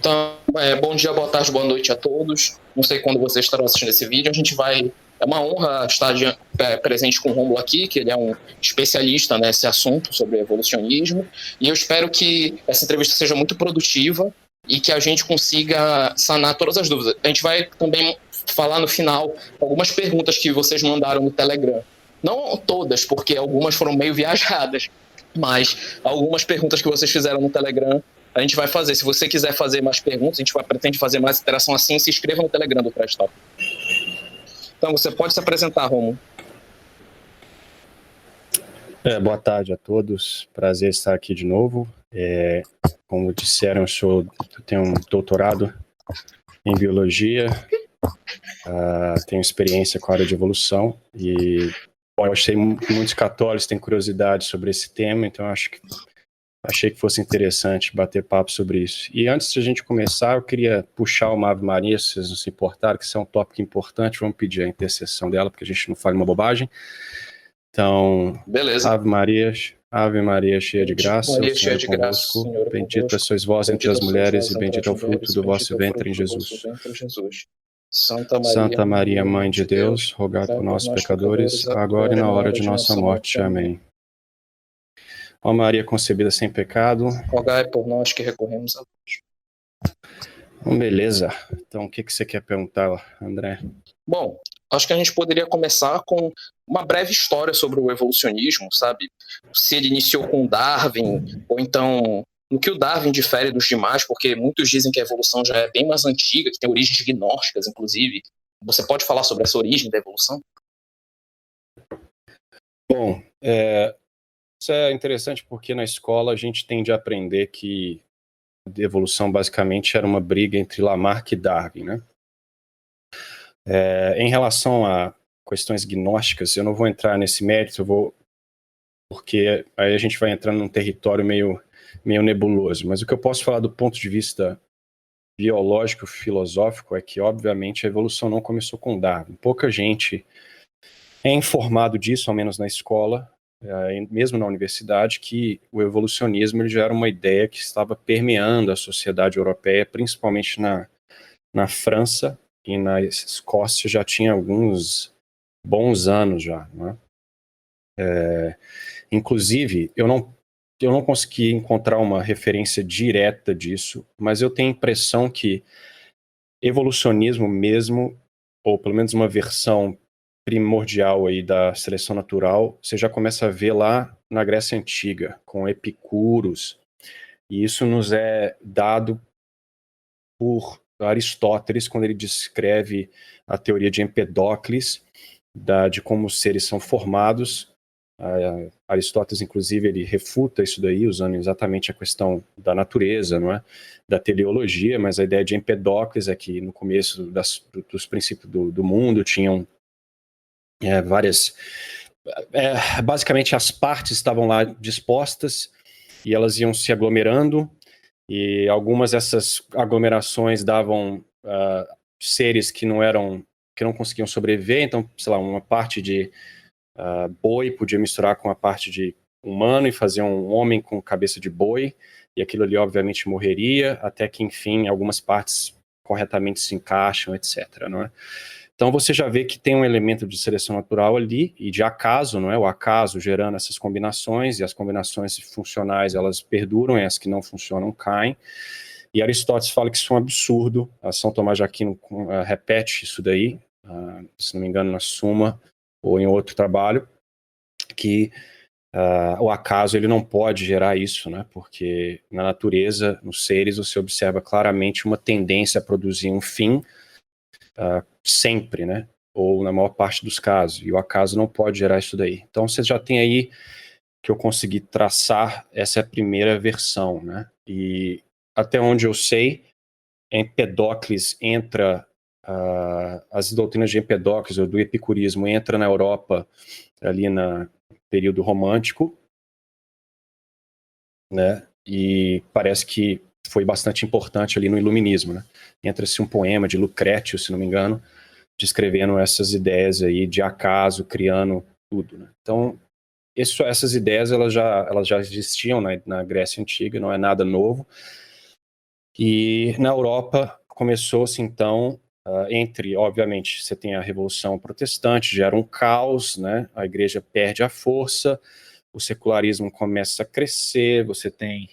Então, bom dia, boa tarde, boa noite a todos. Não sei quando vocês estarão assistindo esse vídeo. É uma honra estar presente com o Rômulo aqui, que ele é um especialista nesse assunto sobre evolucionismo. E eu espero que essa entrevista seja muito produtiva e que a gente consiga sanar todas as dúvidas. A gente vai também falar no final algumas perguntas que vocês mandaram no Telegram. Não todas, porque algumas foram meio viajadas, mas algumas perguntas que vocês fizeram no Telegram a gente vai fazer. Se você quiser fazer mais perguntas, a gente pretende fazer mais interação assim, se inscreva no Telegram do Trash Talk. Então, você pode se apresentar, Romulo. Boa tarde a todos, prazer estar aqui de novo. Como disseram, eu tenho um doutorado em biologia, tenho experiência com a área de evolução e eu achei que muitos católicos têm curiosidade sobre esse tema, então achei que fosse interessante bater papo sobre isso. E antes de a gente começar, eu queria puxar uma Ave Maria, se vocês não se importarem, que isso é um tópico importante, vamos pedir a intercessão dela, porque a gente não fale uma bobagem. Então, beleza. Ave Maria, cheia de graça, o Senhor é convosco, bendita sois vós entre as mulheres e bendito é o fruto do vosso ventre, em Jesus. Santa Maria, Mãe de Deus, rogai por nós, pecadores, agora e na hora de nossa morte. Amém. Ó Maria concebida sem pecado, rogai por nós que recorremos a Deus. Beleza. Então, o que você quer perguntar, André? Bom, acho que a gente poderia começar com uma breve história sobre o evolucionismo, sabe? Se ele iniciou com Darwin, ou então no que o Darwin difere dos demais, porque muitos dizem que a evolução já é bem mais antiga, que tem origens gnósticas, inclusive. Você pode falar sobre essa origem da evolução? Bom, isso é interessante porque na escola a gente tende a aprender que a evolução basicamente era uma briga entre Lamarck e Darwin, né? Em relação a questões gnósticas, eu não vou entrar nesse mérito, porque aí a gente vai entrando num território meio nebuloso, mas o que eu posso falar do ponto de vista biológico, filosófico, é que obviamente a evolução não começou com Darwin. Pouca gente é informado disso, ao menos na escola, mesmo na universidade, que o evolucionismo ele já era uma ideia que estava permeando a sociedade europeia, principalmente na França e na Escócia já tinha alguns bons anos já, né? Inclusive, eu não consegui encontrar uma referência direta disso, mas eu tenho a impressão que evolucionismo mesmo, ou pelo menos uma versão primordial aí da seleção natural, você já começa a ver lá na Grécia Antiga, com Epicuros, e isso nos é dado por Aristóteles, quando ele descreve a teoria de Empedócles, de como os seres são formados. Aristóteles, inclusive, ele refuta isso daí, usando exatamente a questão da natureza, não é? Da teleologia, mas a ideia de Empedócles é que no começo dos princípios do mundo tinham várias... basicamente as partes estavam lá dispostas e elas iam se aglomerando, e algumas dessas aglomerações davam seres que não conseguiam sobreviver, então, sei lá, uma parte de boi podia misturar com a parte de humano e fazer um homem com cabeça de boi, e aquilo ali obviamente morreria, até que enfim algumas partes corretamente se encaixam, etc, não é? Então você já vê que tem um elemento de seleção natural ali, e de acaso, não é? O acaso gerando essas combinações, e as combinações funcionais elas perduram, e as que não funcionam caem. E Aristóteles fala que isso é um absurdo. São Tomás de Aquino repete isso daí, se não me engano na Suma, ou em outro trabalho, que o acaso ele não pode gerar isso, né? Porque na natureza, nos seres, você observa claramente uma tendência a produzir um fim sempre, né? Ou na maior parte dos casos, e o acaso não pode gerar isso daí. Então você já tem aí que eu consegui traçar essa primeira versão, né? E até onde eu sei, Empedócles entra, as doutrinas de Empedócles ou do epicurismo entra na Europa ali no período romântico, né? E parece que foi bastante importante ali no iluminismo, né? Entra-se um poema de Lucrécio, se não me engano, descrevendo essas ideias aí de acaso, criando tudo, né? Então, essas ideias elas já existiam na Grécia Antiga, não é nada novo. E na Europa começou-se então, obviamente, você tem a Revolução Protestante, gera um caos, né? A igreja perde a força, o secularismo começa a crescer, você tem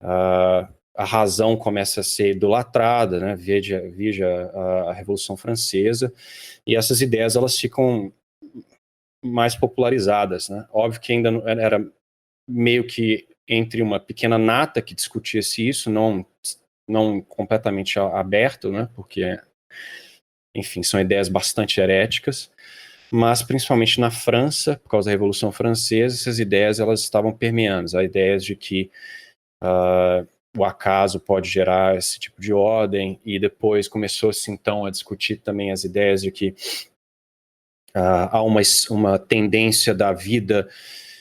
a razão começa a ser idolatrada, né? Veja a Revolução Francesa, e essas ideias elas ficam mais popularizadas, né? Óbvio que ainda era meio que entre uma pequena nata que discutisse isso, não completamente aberto, né? Porque, enfim, são ideias bastante heréticas, mas principalmente na França, por causa da Revolução Francesa, essas ideias elas estavam permeando, as ideias de que o acaso pode gerar esse tipo de ordem, e depois começou-se então a discutir também as ideias de que há uma tendência da vida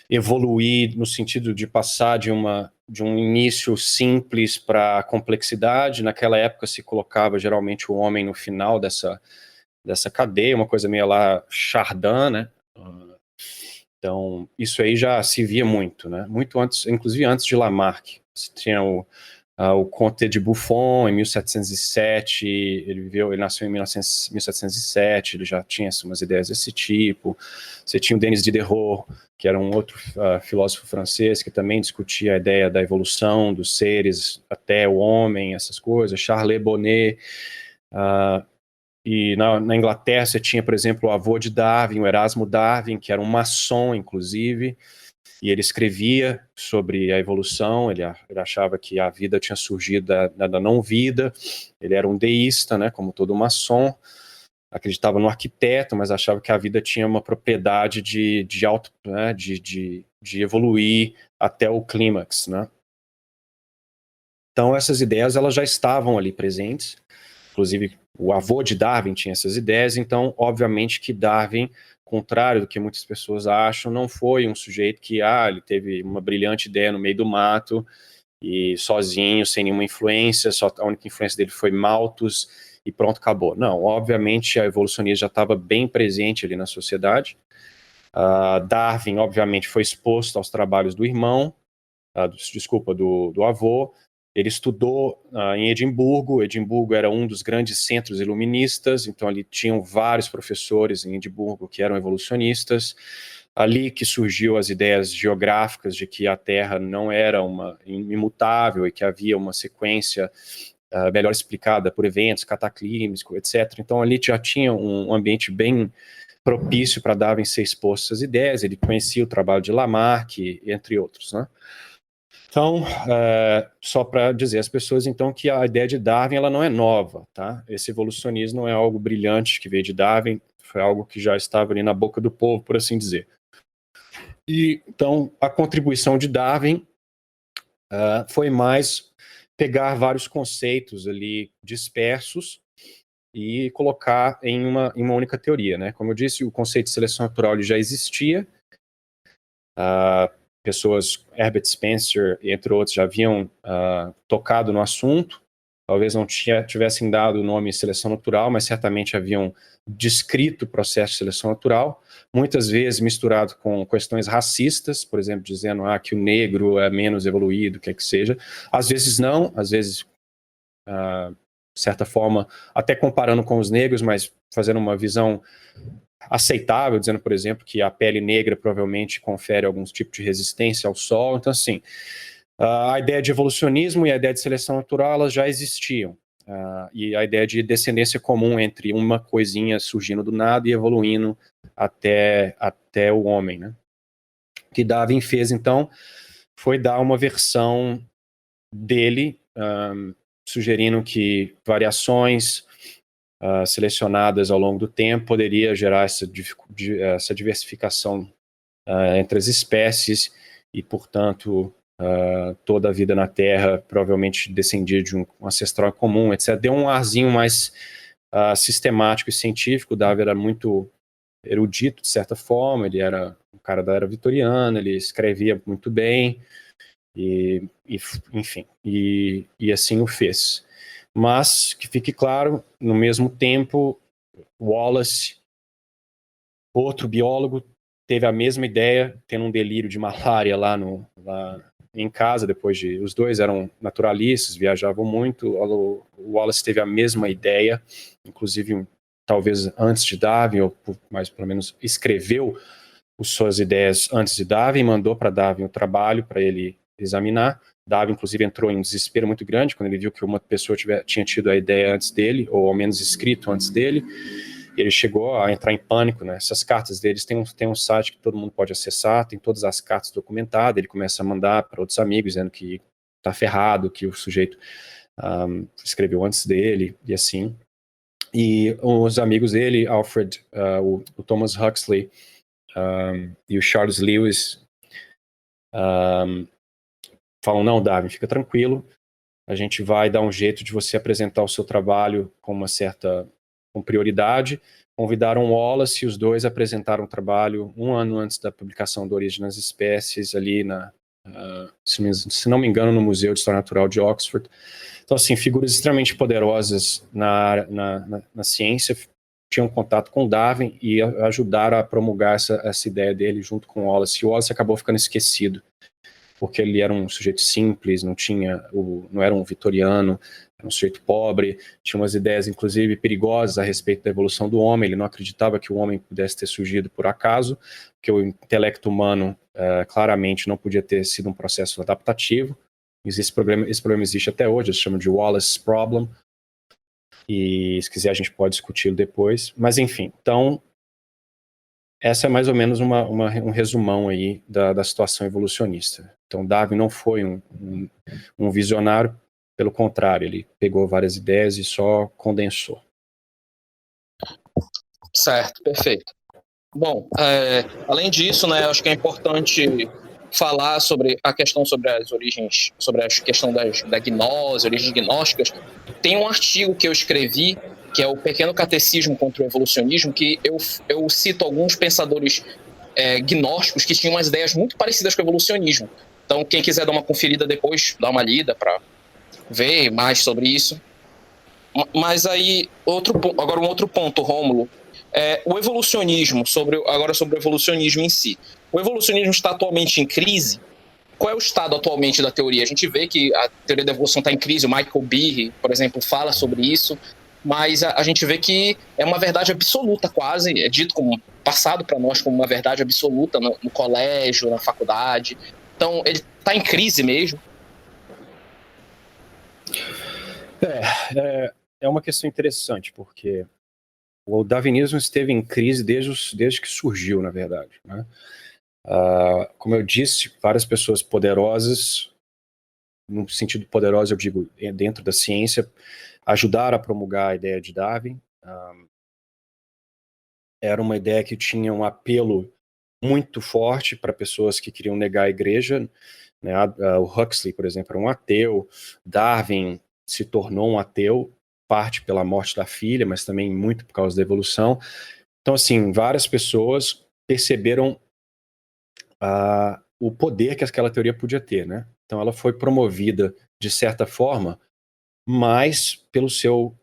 evoluir no sentido de passar de um início simples para a complexidade. Naquela época se colocava geralmente o homem no final dessa cadeia, uma coisa meio lá Chardin, né? Então, isso aí já se via muito, né? Muito antes, inclusive antes de Lamarck. Você tinha o Comte de Buffon, em 1707, ele nasceu em 1707, ele já tinha umas ideias desse tipo. Você tinha o Denis Diderot, que era um outro filósofo francês, que também discutia a ideia da evolução dos seres até o homem, essas coisas. Charles Bonnet. E na Inglaterra você tinha, por exemplo, o avô de Darwin, o Erasmo Darwin, que era um maçom, inclusive, e ele escrevia sobre a evolução. Ele achava que a vida tinha surgido da não-vida. Ele era um deísta, né, como todo maçom, acreditava no arquiteto, mas achava que a vida tinha uma propriedade de evoluir até o clímax, né? Então essas ideias elas já estavam ali presentes, inclusive o avô de Darwin tinha essas ideias. Então obviamente que Darwin, contrário do que muitas pessoas acham, não foi um sujeito que ele teve uma brilhante ideia no meio do mato e sozinho, sem nenhuma influência, a única influência dele foi Malthus e pronto, acabou. Não, obviamente a evolucionismo já estava bem presente ali na sociedade. Darwin, obviamente, foi exposto aos trabalhos do irmão, do avô. Ele estudou em Edimburgo. Edimburgo era um dos grandes centros iluministas, então ali tinham vários professores em Edimburgo que eram evolucionistas. Ali que surgiu as ideias geográficas de que a Terra não era imutável e que havia uma sequência melhor explicada por eventos cataclísmicos, etc. Então ali já tinha um ambiente bem propício para Darwin ser exposto a essas ideias. Ele conhecia o trabalho de Lamarck, entre outros, né? Então, só para dizer às pessoas, então, que a ideia de Darwin ela não é nova, tá? Esse evolucionismo não é algo brilhante que veio de Darwin, foi algo que já estava ali na boca do povo, por assim dizer. E, então, a contribuição de Darwin foi mais pegar vários conceitos ali dispersos e colocar em uma única teoria, né? Como eu disse, o conceito de seleção natural ele já existia. Pessoas, Herbert Spencer, entre outros, já haviam tocado no assunto. Talvez não tivessem dado o nome seleção natural, mas certamente haviam descrito o processo de seleção natural, muitas vezes misturado com questões racistas, por exemplo, dizendo que o negro é menos evoluído, o que é que seja. Às vezes não, às vezes, de certa forma, até comparando com os negros, mas fazendo uma visão aceitável, dizendo, por exemplo, que a pele negra provavelmente confere algum tipo de resistência ao sol. Então, assim, a ideia de evolucionismo e a ideia de seleção natural, elas já existiam. E a ideia de descendência comum entre uma coisinha surgindo do nada e evoluindo até o homem, né? O que Darwin fez, então, foi dar uma versão dele, sugerindo que variações selecionadas ao longo do tempo poderia gerar essa diversificação entre as espécies e, portanto, toda a vida na Terra provavelmente descendia de um ancestral comum, etc. Deu um arzinho mais sistemático e científico. Darwin era muito erudito, de certa forma, ele era um cara da era vitoriana, ele escrevia muito bem, enfim, e assim o fez. Mas, que fique claro, no mesmo tempo, Wallace, outro biólogo, teve a mesma ideia, tendo um delírio de malária lá em casa, os dois eram naturalistas, viajavam muito, o Wallace teve a mesma ideia, inclusive talvez antes de Darwin, ou mais pelo menos escreveu as suas ideias antes de Darwin, mandou para Darwin o trabalho para ele examinar. Darwin, inclusive, entrou em um desespero muito grande quando ele viu que uma pessoa tinha tido a ideia antes dele, ou ao menos escrito antes dele. Ele chegou a entrar em pânico, né? Essas cartas deles tem um site que todo mundo pode acessar, tem todas as cartas documentadas, ele começa a mandar para outros amigos, dizendo que está ferrado, que o sujeito escreveu antes dele, e assim. E os amigos dele, Alfred, o Thomas Huxley e o Charles Lewis, falam, não, Darwin, fica tranquilo, a gente vai dar um jeito de você apresentar o seu trabalho com prioridade. Convidaram Wallace e os dois apresentaram o trabalho 1 ano antes da publicação da Origem das Espécies, ali se não me engano, no Museu de História Natural de Oxford. Então, assim, figuras extremamente poderosas na ciência tinham contato com Darwin e ajudaram a promulgar essa ideia dele junto com Wallace. E o Wallace acabou ficando esquecido, porque ele era um sujeito simples, não era um vitoriano, era um sujeito pobre, tinha umas ideias, inclusive, perigosas a respeito da evolução do homem. Ele não acreditava que o homem pudesse ter surgido por acaso, que o intelecto humano claramente não podia ter sido um processo adaptativo. Esse problema existe até hoje, eles chamam de Wallace's Problem, e se quiser a gente pode discuti-lo depois. Mas, enfim, então, essa é mais ou menos um resumão aí da situação evolucionista. Então, Darwin não foi um visionário, pelo contrário, ele pegou várias ideias e só condensou. Certo, perfeito. Bom, além disso, né, acho que é importante falar sobre a questão sobre as origens, sobre a questão da gnose, origens gnósticas. Tem um artigo que eu escrevi, que é o Pequeno Catecismo contra o Evolucionismo, que eu cito alguns pensadores gnósticos que tinham umas ideias muito parecidas com o evolucionismo. Então, quem quiser dar uma conferida depois, dá uma lida para ver mais sobre isso. Mas aí, agora um outro ponto, Rômulo, o evolucionismo, agora sobre o evolucionismo em si. O evolucionismo está atualmente em crise? Qual é o estado atualmente da teoria? A gente vê que a teoria da evolução está em crise, o Michael Behe, por exemplo, fala sobre isso, mas a gente vê que é uma verdade absoluta quase, é dito como, passado para nós como uma verdade absoluta no colégio, na faculdade. Então, ele está em crise mesmo. É uma questão interessante, porque o darwinismo esteve em crise desde que surgiu, na verdade, né? Como eu disse, várias pessoas poderosas, no sentido poderosa eu digo dentro da ciência, ajudaram a promulgar a ideia de Darwin. Era uma ideia que tinha um apelo muito forte para pessoas que queriam negar a igreja, né? O Huxley, por exemplo, era um ateu. Darwin se tornou um ateu, parte pela morte da filha, mas também muito por causa da evolução. Então, assim, várias pessoas perceberam o poder que aquela teoria podia ter, né? Então, ela foi promovida, de certa forma, mais pelo seu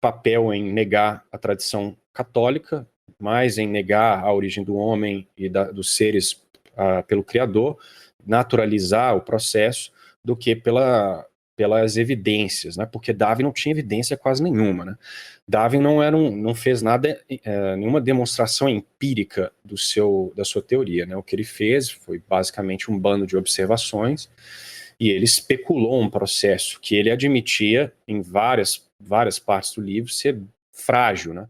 papel em negar a tradição católica, mais em negar a origem do homem e dos seres pelo Criador, naturalizar o processo, do que pelas evidências, né? Porque Darwin não tinha evidência quase nenhuma, né? Darwin não fez nenhuma demonstração empírica da sua teoria, né? O que ele fez foi basicamente um bando de observações, e ele especulou um processo que ele admitia em várias partes do livro ser frágil, né?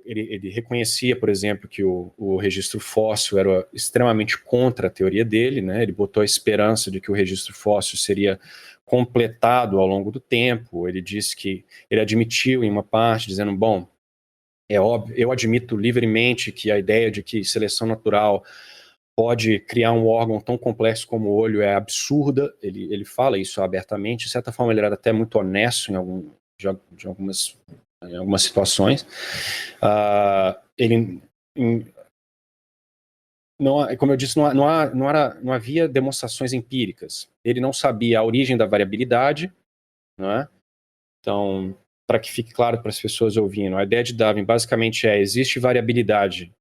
Ele reconhecia, por exemplo, que o registro fóssil era extremamente contra a teoria dele, né? Ele botou a esperança de que o registro fóssil seria completado ao longo do tempo. Ele disse que ele admitiu em uma parte, dizendo, bom, é óbvio, eu admito livremente que a ideia de que seleção natural pode criar um órgão tão complexo como o olho é absurda. Ele fala isso abertamente. De certa forma, ele era até muito honesto em algumas situações. Como eu disse, não havia demonstrações empíricas. Ele não sabia a origem da variabilidade, não é? Então, para que fique claro para as pessoas ouvindo, a ideia de Darwin basicamente existe variabilidade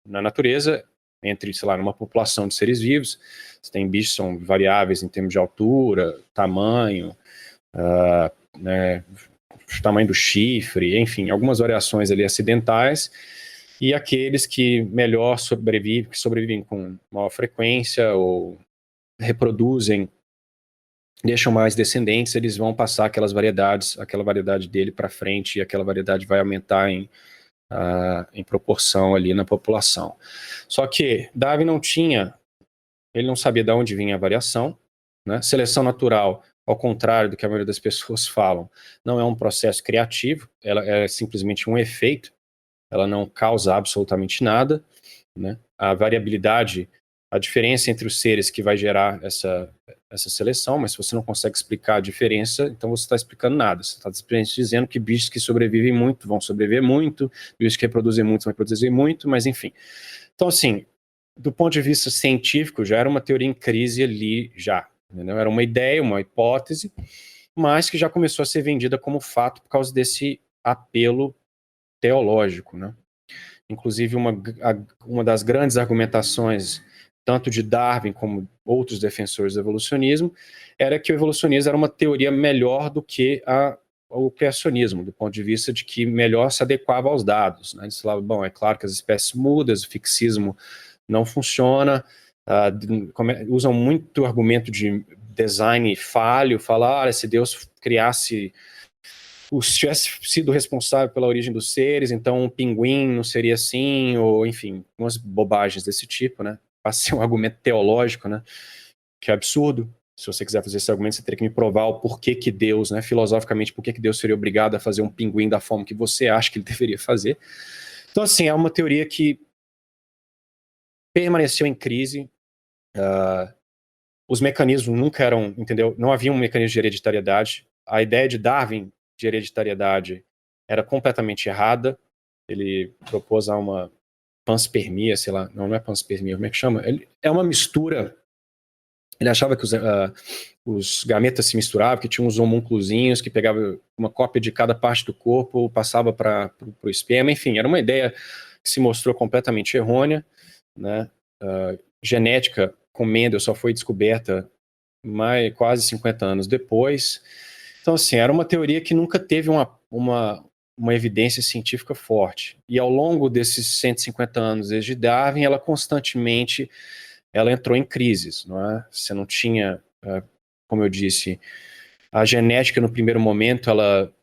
na natureza, entre, sei lá, numa população de seres vivos. Você tem bichos que são variáveis em termos de altura, tamanho, né, tamanho do chifre, enfim, algumas variações ali acidentais, e aqueles que melhor sobrevivem com maior frequência ou reproduzem, deixam mais descendentes, eles vão passar aquela variedade dele para frente, e aquela variedade vai aumentar em proporção ali na população. Só que Darwin ele não sabia de onde vinha a variação, né? Seleção natural, ao contrário do que a maioria das pessoas falam, não é um processo criativo, ela é simplesmente um efeito, ela não causa absolutamente nada, né? A variabilidade, a diferença entre os seres que vai gerar essa seleção, mas se você não consegue explicar a diferença, então você está explicando nada. Você está dizendo que bichos que sobrevivem muito vão sobreviver muito, bichos que reproduzem muito vão reproduzir muito, mas enfim. Então, assim, do ponto de vista científico, já era uma teoria em crise ali já. Entendeu? Era uma ideia, uma hipótese, mas que já começou a ser vendida como fato por causa desse apelo teológico, né? Inclusive, uma das grandes argumentações, tanto de Darwin como outros defensores do evolucionismo, era que o evolucionismo era uma teoria melhor do que o criacionismo, do ponto de vista de que melhor se adequava aos dados, né? Eles falavam, bom, é claro que as espécies mudam, o fixismo não funciona, usam muito o argumento de design falho, falar, se Deus tivesse sido responsável pela origem dos seres, então um pinguim não seria assim, ou enfim, umas bobagens desse tipo, né? Passa a ser um argumento teológico, né? Que é absurdo. Se você quiser fazer esse argumento, você teria que me provar o porquê que Deus, né, filosoficamente, por que Deus seria obrigado a fazer um pinguim da forma que você acha que ele deveria fazer. Então, assim, é uma teoria que permaneceu em crise. Os mecanismos nunca eram, entendeu? Não havia um mecanismo de hereditariedade. A ideia de Darwin de hereditariedade era completamente errada. Ele propôs uma panspermia, sei lá, não é panspermia, como é que chama? É uma mistura. Ele achava que os gametas se misturavam, que tinha uns homúnculozinhos que pegavam uma cópia de cada parte do corpo, passava para o esperma, enfim, era uma ideia que se mostrou completamente errônea, né? Genética com Mendel só foi descoberta quase 50 anos depois. Então, assim, era uma teoria que nunca teve uma evidência científica forte. E ao longo desses 150 anos desde Darwin, ela entrou em crises, não é? Você não tinha, como eu disse, a genética no primeiro momento, ela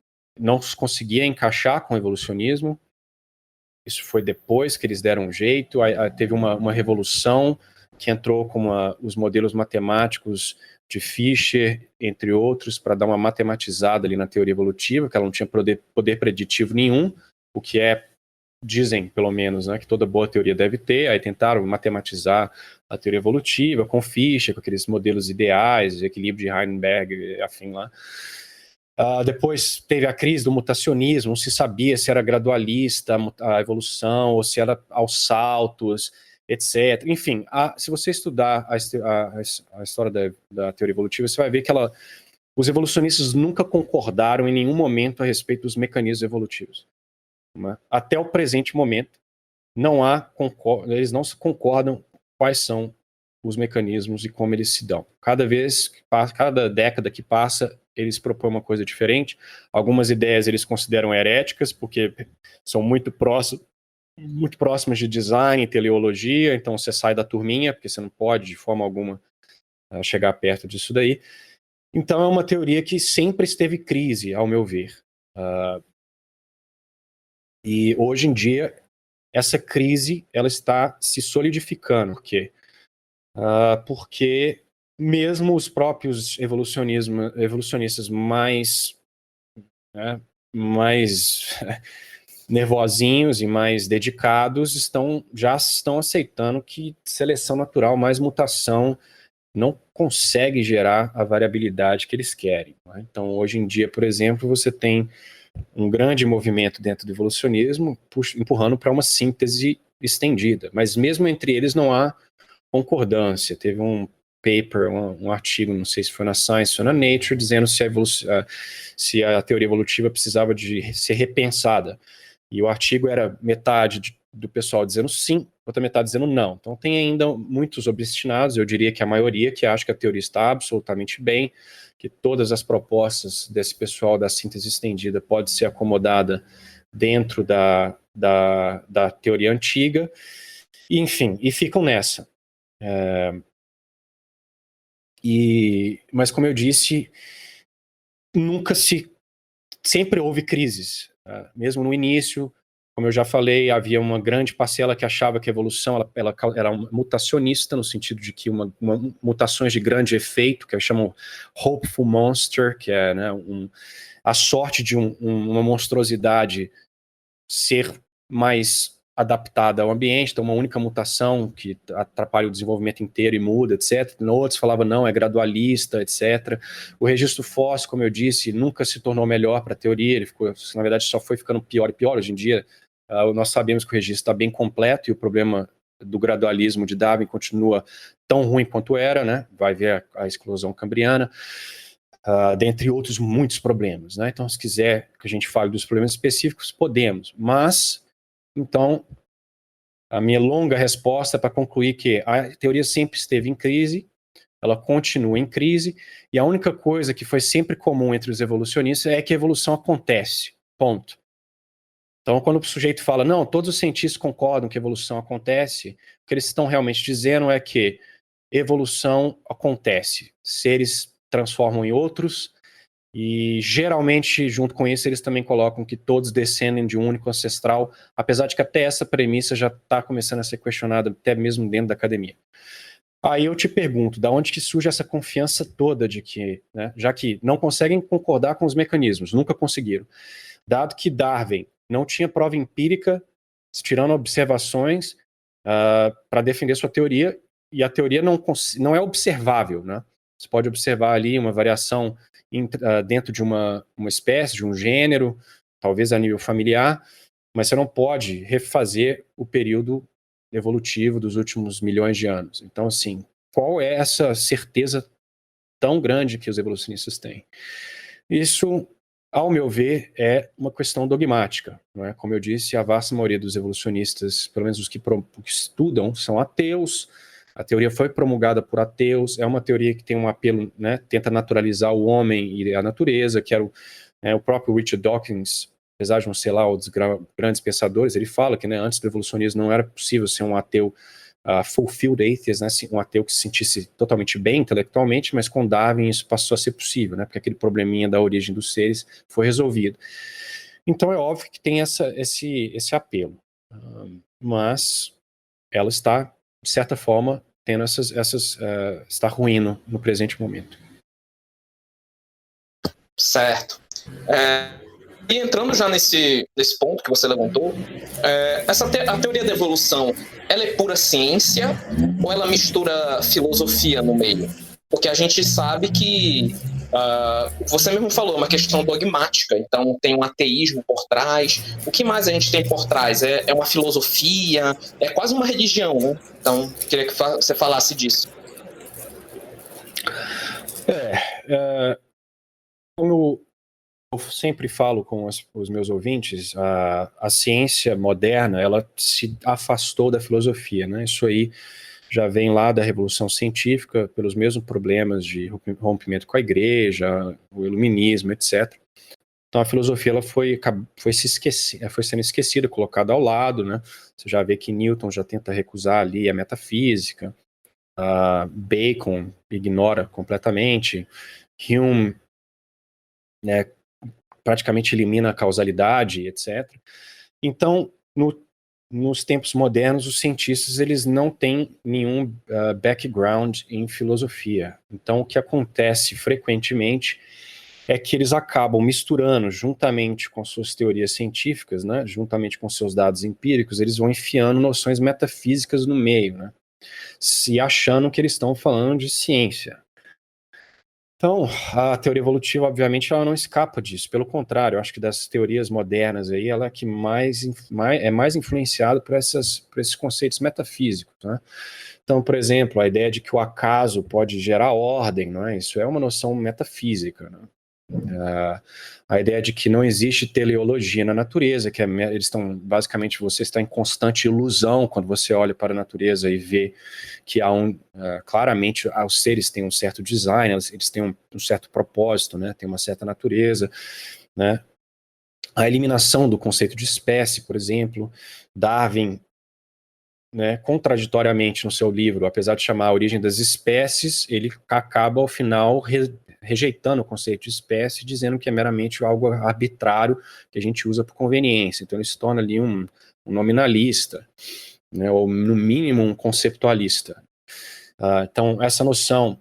não conseguia encaixar com o evolucionismo. Isso foi depois que eles deram um jeito, teve uma revolução que entrou com os modelos matemáticos de Fisher, entre outros, para dar uma matematizada ali na teoria evolutiva, que ela não tinha poder preditivo nenhum, o que dizem, pelo menos, né, que toda boa teoria deve ter. Aí tentaram matematizar a teoria evolutiva com Fisher, com aqueles modelos ideais, equilíbrio de Heisenberg, afim lá. Depois teve a crise do mutacionismo, não se sabia se era gradualista a evolução, ou se era aos saltos, etc. Enfim, se você estudar a história da teoria evolutiva, você vai ver que os evolucionistas nunca concordaram em nenhum momento a respeito dos mecanismos evolutivos. Né? Até o presente momento, eles não se concordam quais são os mecanismos e como eles se dão. Cada década que passa, eles propõem uma coisa diferente. Algumas ideias eles consideram heréticas, porque são muito próximas de design e teleologia, então você sai da turminha, porque você não pode, de forma alguma, chegar perto disso daí. Então é uma teoria que sempre esteve em crise, ao meu ver. E hoje em dia, essa crise ela está se solidificando. Por quê? Porque mesmo os próprios evolucionistas mais nervosinhos e mais dedicados já estão aceitando que seleção natural mais mutação não consegue gerar a variabilidade que eles querem. Né? Então, hoje em dia, por exemplo, você tem um grande movimento dentro do evolucionismo empurrando para uma síntese estendida, mas mesmo entre eles não há concordância. Teve um paper, um artigo, não sei se foi na Science ou na Nature, dizendo se a teoria evolutiva precisava de ser repensada. E o artigo era metade do pessoal dizendo sim, outra metade dizendo não. Então tem ainda muitos obstinados, eu diria que a maioria, que acha que a teoria está absolutamente bem, que todas as propostas desse pessoal da síntese estendida pode ser acomodada dentro da teoria antiga, e, enfim, e ficam nessa. Mas como eu disse, sempre houve crises, mesmo no início. Como eu já falei, havia uma grande parcela que achava que a evolução ela era mutacionista, no sentido de que mutações de grande efeito, que eles chamam hopeful monster, que é, né, a sorte de uma monstruosidade ser mais adaptada ao ambiente, então uma única mutação que atrapalha o desenvolvimento inteiro e muda, etc. Outros falavam, não, é gradualista, etc. O registro fóssil, como eu disse, nunca se tornou melhor para a teoria, ele ficou, na verdade, só foi ficando pior e pior. Hoje em dia, nós sabemos que o registro está bem completo e o problema do gradualismo de Darwin continua tão ruim quanto era, né? Vai ver a exclusão cambriana, dentre outros muitos problemas, né? Então, se quiser que a gente fale dos problemas específicos, podemos, mas então, a minha longa resposta é para concluir que a teoria sempre esteve em crise, ela continua em crise, e a única coisa que foi sempre comum entre os evolucionistas é que a evolução acontece, ponto. Então, quando o sujeito fala, não, todos os cientistas concordam que a evolução acontece, o que eles estão realmente dizendo é que evolução acontece, seres transformam em outros, e geralmente, junto com isso, eles também colocam que todos descendem de um único ancestral, apesar de que até essa premissa já está começando a ser questionada, até mesmo dentro da academia. Aí eu te pergunto, da onde que surge essa confiança toda de que, né, já que não conseguem concordar com os mecanismos, nunca conseguiram, dado que Darwin não tinha prova empírica, tirando observações para defender sua teoria, e a teoria não é observável, né? Você pode observar ali uma variação dentro de uma espécie, de um gênero, talvez a nível familiar, mas você não pode refazer o período evolutivo dos últimos milhões de anos. Então, assim, qual é essa certeza tão grande que os evolucionistas têm? Isso, ao meu ver, é uma questão dogmática, não é? Como eu disse, a vasta maioria dos evolucionistas, pelo menos os que estudam, são ateus. A teoria foi promulgada por ateus, é uma teoria que tem um apelo, né, tenta naturalizar o homem e a natureza, que era o próprio Richard Dawkins, apesar de não ser lá um dos grandes pensadores, ele fala que, né, antes do evolucionismo não era possível ser um ateu fulfilled atheist, né, um ateu que se sentisse totalmente bem intelectualmente, mas com Darwin isso passou a ser possível, né, porque aquele probleminha da origem dos seres foi resolvido. Então é óbvio que tem esse apelo, mas ela está, de certa forma, tendo está ruindo no presente momento. Certo. E entrando já nesse ponto que você levantou, a teoria da evolução, ela é pura ciência ou ela mistura filosofia no meio? Porque a gente sabe que, você mesmo falou, é uma questão dogmática, então tem um ateísmo por trás. O que mais a gente tem por trás? É uma filosofia, é quase uma religião, né? Então, queria que você falasse disso. Como eu sempre falo com os meus ouvintes, a ciência moderna, ela se afastou da filosofia, né? Isso aí já vem lá da Revolução Científica, pelos mesmos problemas de rompimento com a igreja, o iluminismo, etc. Então a filosofia ela foi sendo esquecida, colocada ao lado, né? Você já vê que Newton já tenta recusar ali a metafísica, Bacon ignora completamente, Hume, né, praticamente elimina a causalidade, etc. Então, nos tempos modernos, os cientistas eles não têm nenhum background em filosofia. Então, o que acontece frequentemente é que eles acabam misturando, juntamente com suas teorias científicas, né, juntamente com seus dados empíricos, eles vão enfiando noções metafísicas no meio, né, se achando que eles estão falando de ciência. Então, a teoria evolutiva, obviamente, ela não escapa disso. Pelo contrário, eu acho que das teorias modernas aí, ela é que é mais influenciada por esses conceitos metafísicos, né? Então, por exemplo, a ideia de que o acaso pode gerar ordem, não é? Isso é uma noção metafísica, né? A ideia de que não existe teleologia na natureza, que eles estão, basicamente, você está em constante ilusão quando você olha para a natureza e vê que há claramente, os seres têm um certo design, eles têm um certo propósito, né? Tem uma certa natureza, né? A eliminação do conceito de espécie, por exemplo, Darwin, né, contraditoriamente no seu livro, apesar de chamar a origem das espécies, ele acaba ao final rejeitando o conceito de espécie, dizendo que é meramente algo arbitrário que a gente usa por conveniência. Então ele se torna ali um nominalista, né, ou no mínimo um conceptualista. Então essa noção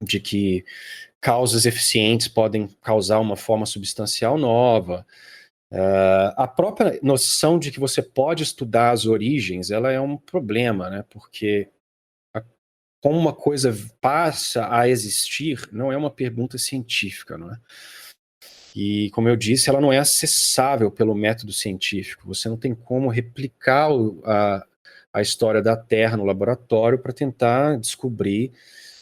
de que causas eficientes podem causar uma forma substancial nova, a própria noção de que você pode estudar as origens, ela é um problema, né? Porque como uma coisa passa a existir, não é uma pergunta científica, não é? E, como eu disse, ela não é acessável pelo método científico. Você não tem como replicar a história da Terra no laboratório para tentar descobrir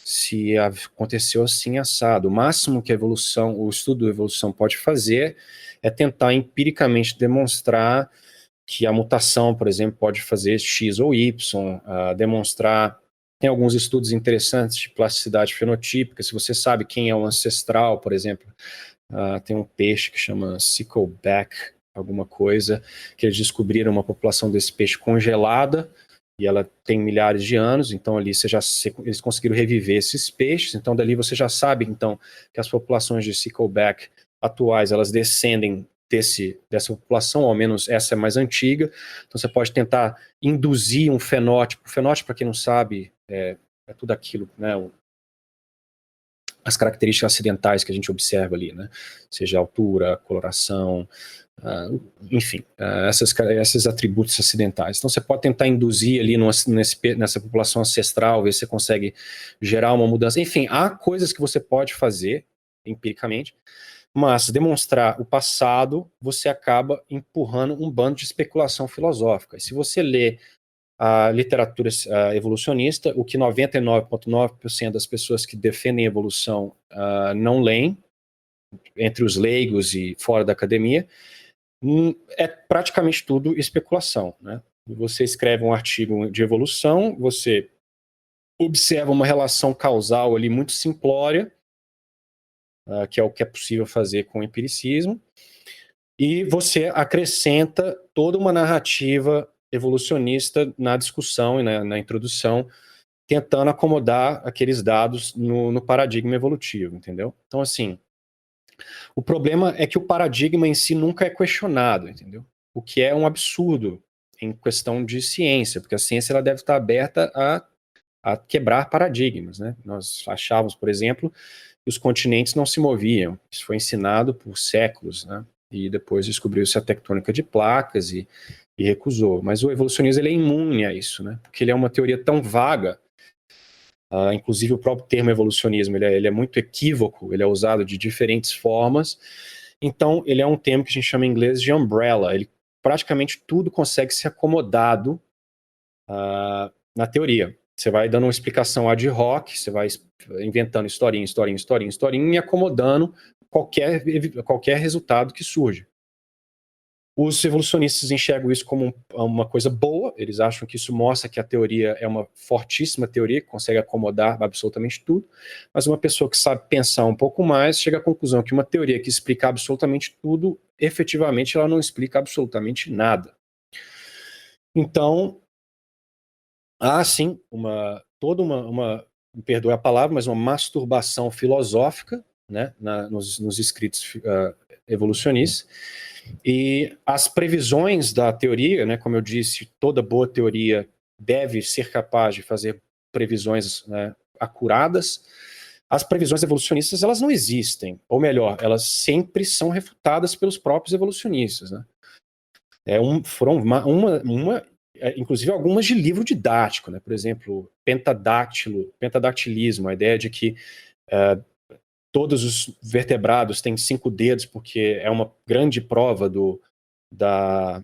se aconteceu assim assado. O máximo que o estudo da evolução pode fazer é tentar empiricamente demonstrar que a mutação, por exemplo, pode fazer X ou Y, demonstrar. Tem alguns estudos interessantes de plasticidade fenotípica. Se você sabe quem é o ancestral, por exemplo, tem um peixe que chama Sickleback, alguma coisa, que eles descobriram uma população desse peixe congelada, e ela tem milhares de anos, então ali eles conseguiram reviver esses peixes, então dali você já sabe então que as populações de Sickleback atuais, elas descendem dessa população, ao menos essa é mais antiga, então você pode tentar induzir um fenótipo. O fenótipo, para quem não sabe, é tudo aquilo, né, as características acidentais que a gente observa ali, né, seja altura, coloração, enfim, esses atributos acidentais. Então você pode tentar induzir ali nessa população ancestral, ver se você consegue gerar uma mudança. Enfim, há coisas que você pode fazer empiricamente, mas demonstrar o passado, você acaba empurrando um bando de especulação filosófica. E se você lê a literatura evolucionista, o que 99,9% das pessoas que defendem a evolução não leem, entre os leigos e fora da academia, é praticamente tudo especulação, né? Você escreve um artigo de evolução, você observa uma relação causal ali muito simplória, que é o que é possível fazer com o empiricismo, e você acrescenta toda uma narrativa evolucionista na discussão e na introdução, tentando acomodar aqueles dados no paradigma evolutivo, entendeu? Então, assim, o problema é que o paradigma em si nunca é questionado, entendeu? O que é um absurdo em questão de ciência, porque a ciência ela deve estar aberta a quebrar paradigmas, né? Nós achávamos, por exemplo, que os continentes não se moviam. Isso foi ensinado por séculos, né? E depois descobriu-se a tectônica de placas e recusou. Mas o evolucionismo ele é imune a isso, né? Porque ele é uma teoria tão vaga. Inclusive o próprio termo evolucionismo ele é muito equívoco, ele é usado de diferentes formas, então ele é um termo que a gente chama em inglês de umbrella, praticamente tudo consegue ser acomodado na teoria. Você vai dando uma explicação ad hoc, você vai inventando historinha e acomodando qualquer resultado que surge. Os evolucionistas enxergam isso como uma coisa boa, eles acham que isso mostra que a teoria é uma fortíssima teoria, que consegue acomodar absolutamente tudo, mas uma pessoa que sabe pensar um pouco mais chega à conclusão que uma teoria que explica absolutamente tudo, efetivamente ela não explica absolutamente nada. Então, há sim toda uma, me perdoe a palavra, mas uma masturbação filosófica, né, nos escritos evolucionistas, e as previsões da teoria, né, como eu disse, toda boa teoria deve ser capaz de fazer previsões, né, acuradas. As previsões evolucionistas elas não existem, ou melhor, elas sempre são refutadas pelos próprios evolucionistas, né? Foram inclusive algumas de livro didático, né? Por exemplo, pentadactilismo, a ideia de que todos os vertebrados têm 5 dedos, porque é uma grande prova da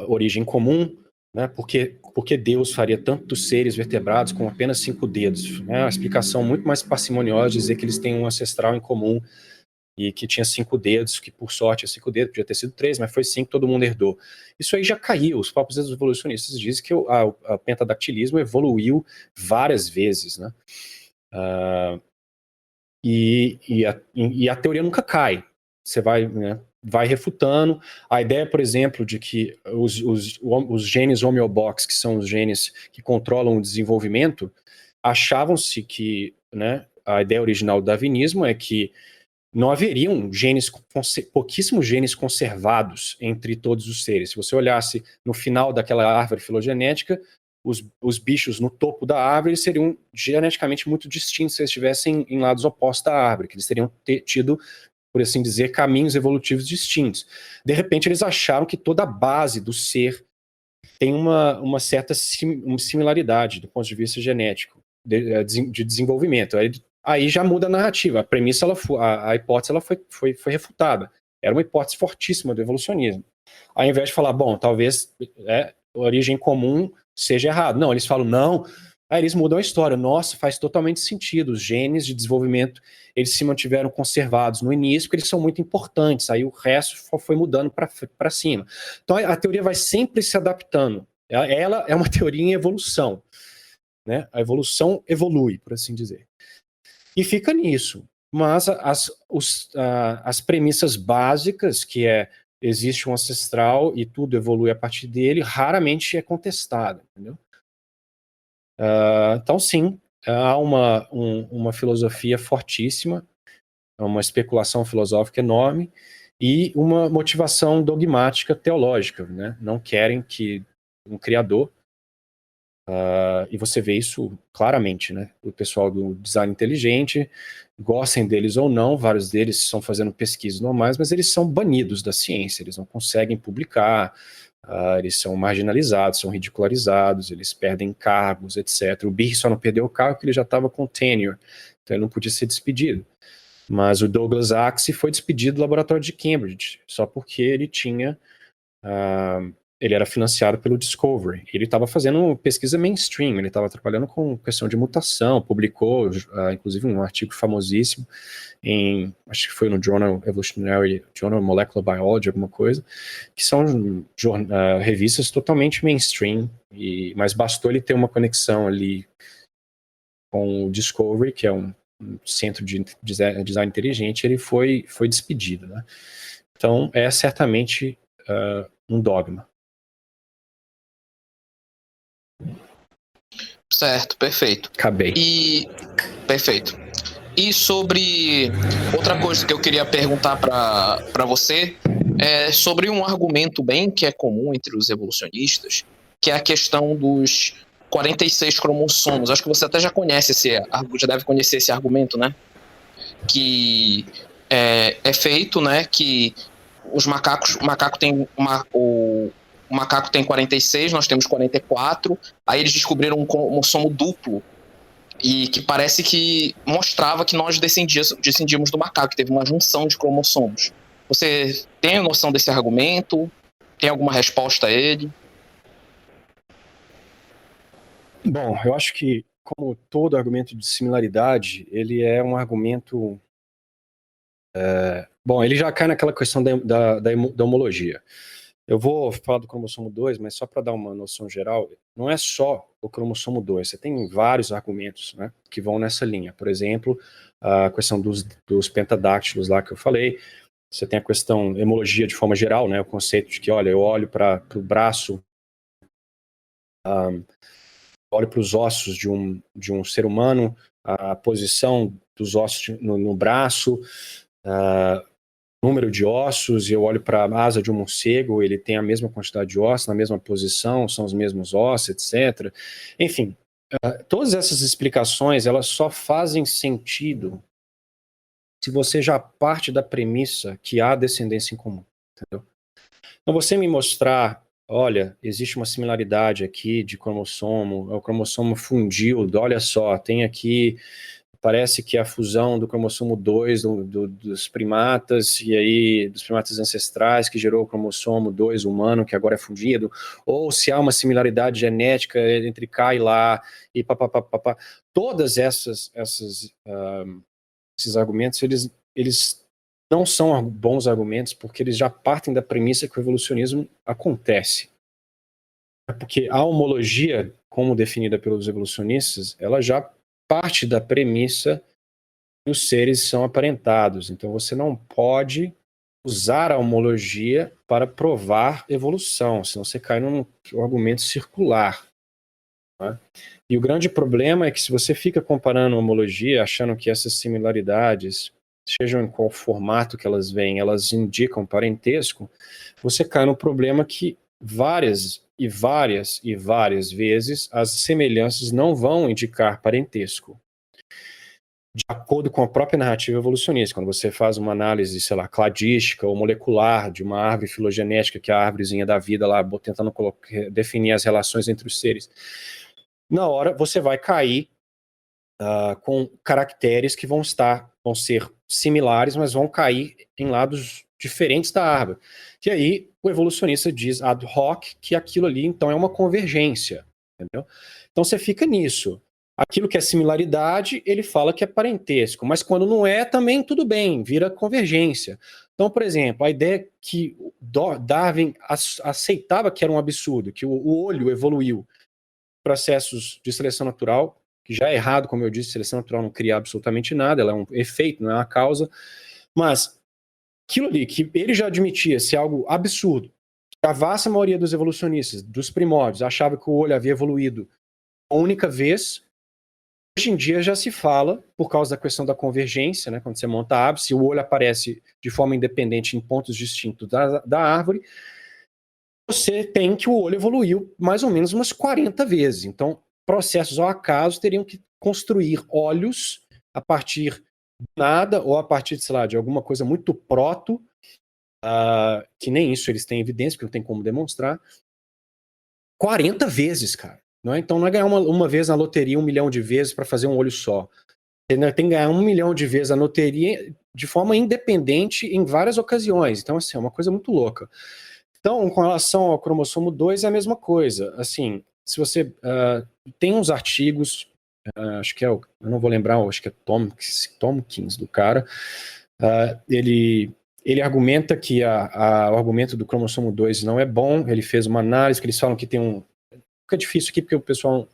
origem comum. né? Porque Deus faria tantos seres vertebrados com apenas 5 dedos? É uma explicação muito mais parcimoniosa dizer que eles têm um ancestral em comum e que tinha 5 dedos, que por sorte é 5 dedos, podia ter sido 3, mas foi 5, todo mundo herdou. Isso aí já caiu. Os próprios evolucionistas dizem que o pentadactilismo evoluiu várias vezes, né? E a teoria nunca cai. Você vai, né, vai refutando. A ideia, por exemplo, de que os genes homeobox, que são os genes que controlam o desenvolvimento, achavam-se que, né, a ideia original do darwinismo é que não haveriam pouquíssimos genes conservados entre todos os seres. Se você olhasse no final daquela árvore filogenética, os bichos no topo da árvore seriam geneticamente muito distintos se eles estivessem em lados opostos da árvore, que eles teriam tido, por assim dizer, caminhos evolutivos distintos. De repente, eles acharam que toda a base do ser tem uma certa similaridade do ponto de vista genético, de desenvolvimento. Aí já muda a narrativa. A premissa, a hipótese, ela foi refutada. Era uma hipótese fortíssima do evolucionismo. Ao invés de falar, bom, talvez a origem comum seja errado. Não, eles falam, não. Aí eles mudam a história. Nossa, faz totalmente sentido. Os genes de desenvolvimento, eles se mantiveram conservados no início, porque eles são muito importantes. Aí o resto foi mudando para cima. Então a teoria vai sempre se adaptando. Ela é uma teoria em evolução, né? A evolução evolui, por assim dizer. E fica nisso. Mas as premissas básicas, que existe um ancestral e tudo evolui a partir dele, raramente é contestada, entendeu? Então, sim, há uma filosofia fortíssima, uma especulação filosófica enorme e uma motivação dogmática teológica, né? Não querem que um criador, e você vê isso claramente, né? O pessoal do design inteligente, gostem deles ou não, vários deles estão fazendo pesquisas normais, mas eles são banidos da ciência, eles não conseguem publicar, eles são marginalizados, são ridicularizados, eles perdem cargos, etc. O Behe só não perdeu o cargo porque ele já estava com tenure, então ele não podia ser despedido. Mas o Douglas Axe foi despedido do laboratório de Cambridge, só porque ele tinha... ele era financiado pelo Discovery. Ele estava fazendo pesquisa mainstream, ele estava trabalhando com questão de mutação, publicou, inclusive, um artigo famosíssimo acho que foi no Journal Evolutionary, Journal Molecular Biology, alguma coisa, que são revistas totalmente mainstream, mas bastou ele ter uma conexão ali com o Discovery, que é um centro de design inteligente, ele foi despedido, né? Então, é certamente um dogma. Certo, perfeito. Acabei. Perfeito. E sobre outra coisa que eu queria perguntar para você é sobre um argumento bem que é comum entre os evolucionistas, que é a questão dos 46 cromossomos. Acho que você até já conhece já deve conhecer esse argumento, né? Que é feito, né? Que o macaco tem 46, nós temos 44. Aí eles descobriram um cromossomo duplo e que parece que mostrava que nós descendíamos do macaco, que teve uma junção de cromossomos. Você tem noção desse argumento? Tem alguma resposta a ele? Bom, eu acho que, como todo argumento de similaridade, ele é um argumento... bom, ele já cai naquela questão da homologia. Eu vou falar do cromossomo 2, mas só para dar uma noção geral, não é só o cromossomo 2, você tem vários argumentos, né, que vão nessa linha. Por exemplo, a questão dos pentadáctilos lá que eu falei, você tem a questão homologia de forma geral, né, o conceito de que, olha, eu olho para o braço, olho para os ossos de um ser humano, a posição dos ossos no braço, número de ossos, e eu olho para a asa de um morcego, ele tem a mesma quantidade de ossos, na mesma posição, são os mesmos ossos, etc. Enfim, todas essas explicações, elas só fazem sentido se você já parte da premissa que há descendência em comum, entendeu? Então, você me mostrar, olha, existe uma similaridade aqui de cromossomo, o cromossomo fundiu, olha só, tem aqui parece que é a fusão do cromossomo 2 dos primatas, e aí dos primatas ancestrais, que gerou o cromossomo 2 humano, que agora é fundido, ou se há uma similaridade genética entre cá e lá, e papapá. Todas esses argumentos, eles não são bons argumentos, porque eles já partem da premissa que o evolucionismo acontece. Porque a homologia, como definida pelos evolucionistas, ela já parte da premissa que os seres são aparentados. Então você não pode usar a homologia para provar evolução, senão você cai num argumento circular. Né? E o grande problema é que se você fica comparando a homologia, achando que essas similaridades, sejam em qual formato que elas vêm, elas indicam parentesco, você cai no problema que várias vezes as semelhanças não vão indicar parentesco. De acordo com a própria narrativa evolucionista, quando você faz uma análise, sei lá, cladística ou molecular de uma árvore filogenética, que é a árvorezinha da vida lá, tentando definir as relações entre os seres, na hora você vai cair com caracteres que vão ser similares, mas vão cair em lados diferentes da árvore. E aí o evolucionista diz ad hoc que aquilo ali então é uma convergência, entendeu? Então você fica nisso. Aquilo que é similaridade, ele fala que é parentesco, mas quando não é, também tudo bem, vira convergência. Então, por exemplo, a ideia que Darwin aceitava que era um absurdo, que o olho evoluiu processos de seleção natural, que já é errado, como eu disse, seleção natural não cria absolutamente nada, ela é um efeito, não é uma causa, mas aquilo ali que ele já admitia ser algo absurdo, que a vasta maioria dos evolucionistas, dos primórdios, achava que o olho havia evoluído uma única vez, hoje em dia já se fala, por causa da questão da convergência, né, quando você monta a árvore, se o olho aparece de forma independente em pontos distintos da árvore, você tem que o olho evoluiu mais ou menos umas 40 vezes. Então, processos ao acaso teriam que construir olhos a partir de nada ou a partir, sei lá, de alguma coisa muito proto, que nem isso eles têm evidência, porque não tem como demonstrar, 40 vezes, cara. Não é? Então não é ganhar uma vez na loteria 1 milhão de vezes para fazer um olho só. Você tem que ganhar 1 milhão de vezes a loteria de forma independente em várias ocasiões. Então, assim, é uma coisa muito louca. Então, com relação ao cromossomo 2, é a mesma coisa. Assim, se você tem uns artigos, acho que eu não vou lembrar, acho que é Tompkins do cara, ele argumenta que o argumento do cromossomo 2 não é bom, ele fez uma análise que eles falam que tem fica difícil aqui porque o pessoal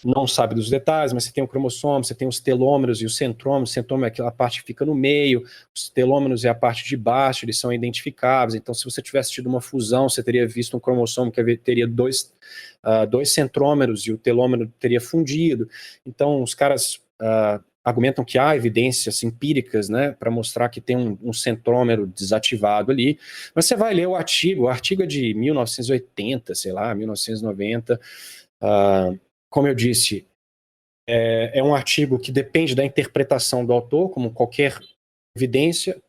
não sabe dos detalhes, mas você tem o cromossomo, você tem os telômeros e os centrômeros. O centrômero é aquela parte que fica no meio, os telômeros é a parte de baixo, eles são identificáveis. Então, se você tivesse tido uma fusão, você teria visto um cromossomo que teria dois centrômeros e o telômero teria fundido. Então, os caras argumentam que há evidências empíricas, né, para mostrar que tem um centrômero desativado ali. Mas você vai ler o artigo é de 1980, sei lá, 1990. Como eu disse, é um artigo que depende da interpretação do autor, como qualquer evidência.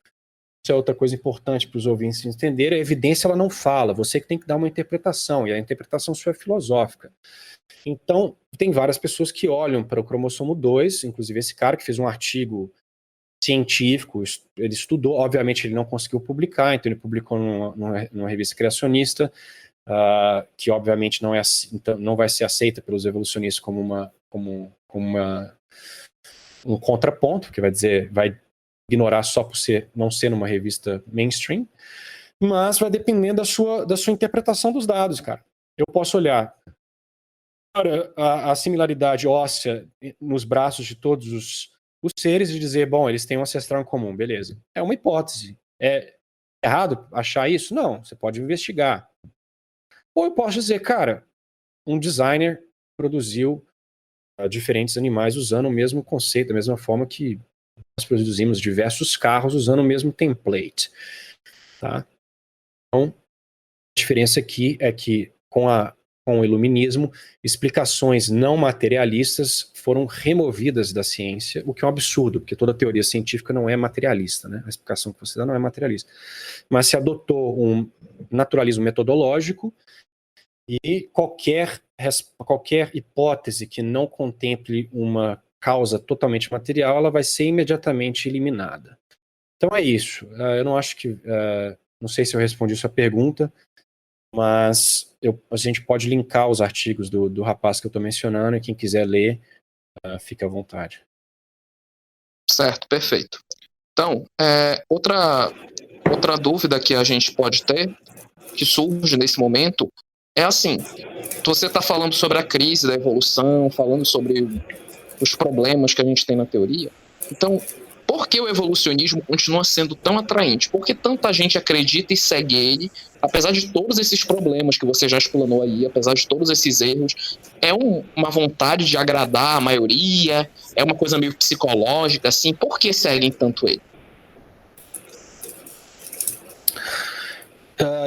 Isso é outra coisa importante para os ouvintes entenderem. A evidência ela não fala, você que tem que dar uma interpretação, e a interpretação sua é filosófica. Então, tem várias pessoas que olham para o cromossomo 2, inclusive esse cara que fez um artigo científico, ele estudou, obviamente ele não conseguiu publicar, então ele publicou numa revista criacionista, que obviamente não vai ser aceita pelos evolucionistas como um contraponto, que vai ignorar só por não ser numa revista mainstream, mas vai depender da sua interpretação dos dados, cara. Eu posso olhar para a similaridade óssea nos braços de todos os seres e dizer, bom, eles têm um ancestral em comum, beleza. É uma hipótese. É errado achar isso? Não, você pode investigar. Ou eu posso dizer, cara, um designer produziu diferentes animais usando o mesmo conceito, da mesma forma que nós produzimos diversos carros usando o mesmo template. Tá? Então, a diferença aqui é que com o iluminismo, explicações não materialistas foram removidas da ciência, o que é um absurdo, porque toda teoria científica não é materialista, né? A explicação que você dá não é materialista. Mas se adotou um naturalismo metodológico e qualquer hipótese que não contemple uma causa totalmente material, ela vai ser imediatamente eliminada. Então é isso. Eu não acho que... não sei se eu respondi sua pergunta, mas a gente pode linkar os artigos do rapaz que eu estou mencionando, e quem quiser ler, fica à vontade. Certo, perfeito. Então, outra dúvida que a gente pode ter, que surge nesse momento, é assim, você está falando sobre a crise da evolução, falando sobre os problemas que a gente tem na teoria. Então, por que o evolucionismo continua sendo tão atraente? Por que tanta gente acredita e segue ele, apesar de todos esses problemas que você já explanou aí, apesar de todos esses erros? É uma vontade de agradar a maioria? É uma coisa meio psicológica, assim? Por que seguem tanto ele?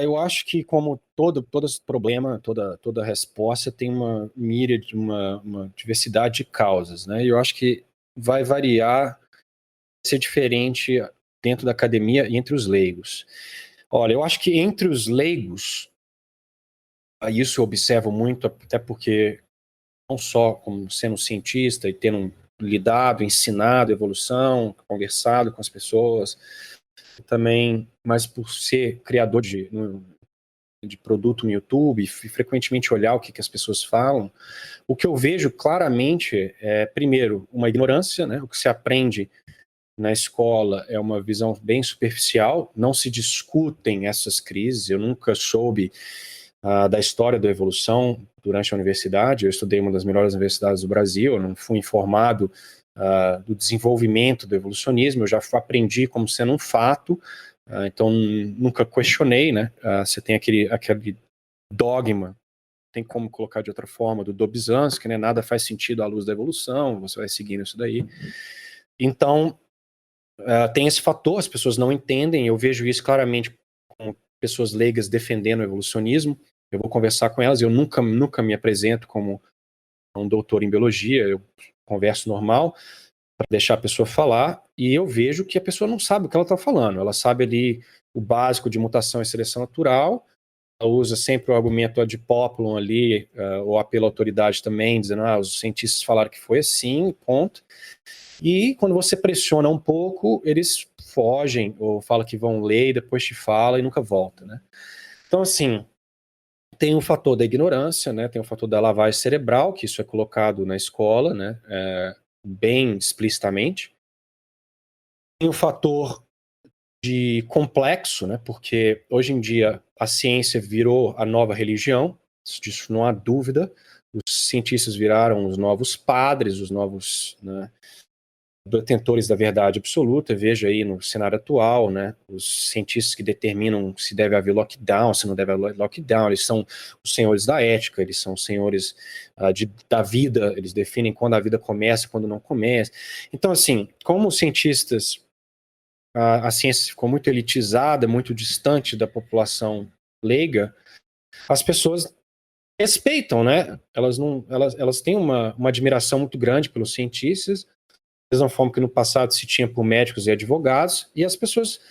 Eu acho que, como todo problema, toda resposta tem uma míriade, uma diversidade de causas, né? E eu acho que vai variar, ser diferente dentro da academia e entre os leigos. Olha, eu acho que entre os leigos, isso eu observo muito, até porque não só como sendo cientista e tendo lidado, ensinado evolução, conversado com as pessoas, também, mas por ser criador de produto no YouTube e frequentemente olhar o que as pessoas falam, o que eu vejo claramente é, primeiro, uma ignorância, né? O que se aprende na escola é uma visão bem superficial, não se discutem essas crises. Eu nunca soube da história da evolução durante a universidade. Eu estudei uma das melhores universidades do Brasil, eu não fui informado do desenvolvimento do evolucionismo, eu já aprendi como sendo um fato, então nunca questionei, né? Você tem aquele dogma, tem como colocar de outra forma, do Dobzhansky, né? Nada faz sentido à luz da evolução, você vai seguindo isso daí. Então, tem esse fator, as pessoas não entendem, eu vejo isso claramente com pessoas leigas defendendo o evolucionismo. Eu vou conversar com elas, eu nunca me apresento como um doutor em biologia, eu converso normal, para deixar a pessoa falar, e eu vejo que a pessoa não sabe o que ela está falando, ela sabe ali o básico de mutação e seleção natural, ela usa sempre o argumento ad populum ali, ou pela autoridade também, dizendo, os cientistas falaram que foi assim, ponto. E quando você pressiona um pouco, eles fogem, ou falam que vão ler e depois te fala e nunca volta, né? Então, assim, tem o fator da ignorância, né? Tem o fator da lavagem cerebral, que isso é colocado na escola, né? Bem explicitamente. Tem o fator de complexo, né? Porque hoje em dia a ciência virou a nova religião, disso não há dúvida. Os cientistas viraram os novos padres, os novos, né, detentores da verdade absoluta. Veja aí no cenário atual, né, os cientistas que determinam se deve haver lockdown, se não deve haver lockdown, eles são os senhores da ética, eles são os senhores da vida, eles definem quando a vida começa, quando não começa. Então, assim, como os cientistas, a ciência ficou muito elitizada, muito distante da população leiga, as pessoas respeitam, né? Elas têm uma admiração muito grande pelos cientistas, da mesma forma que no passado se tinha por médicos e advogados, e as pessoas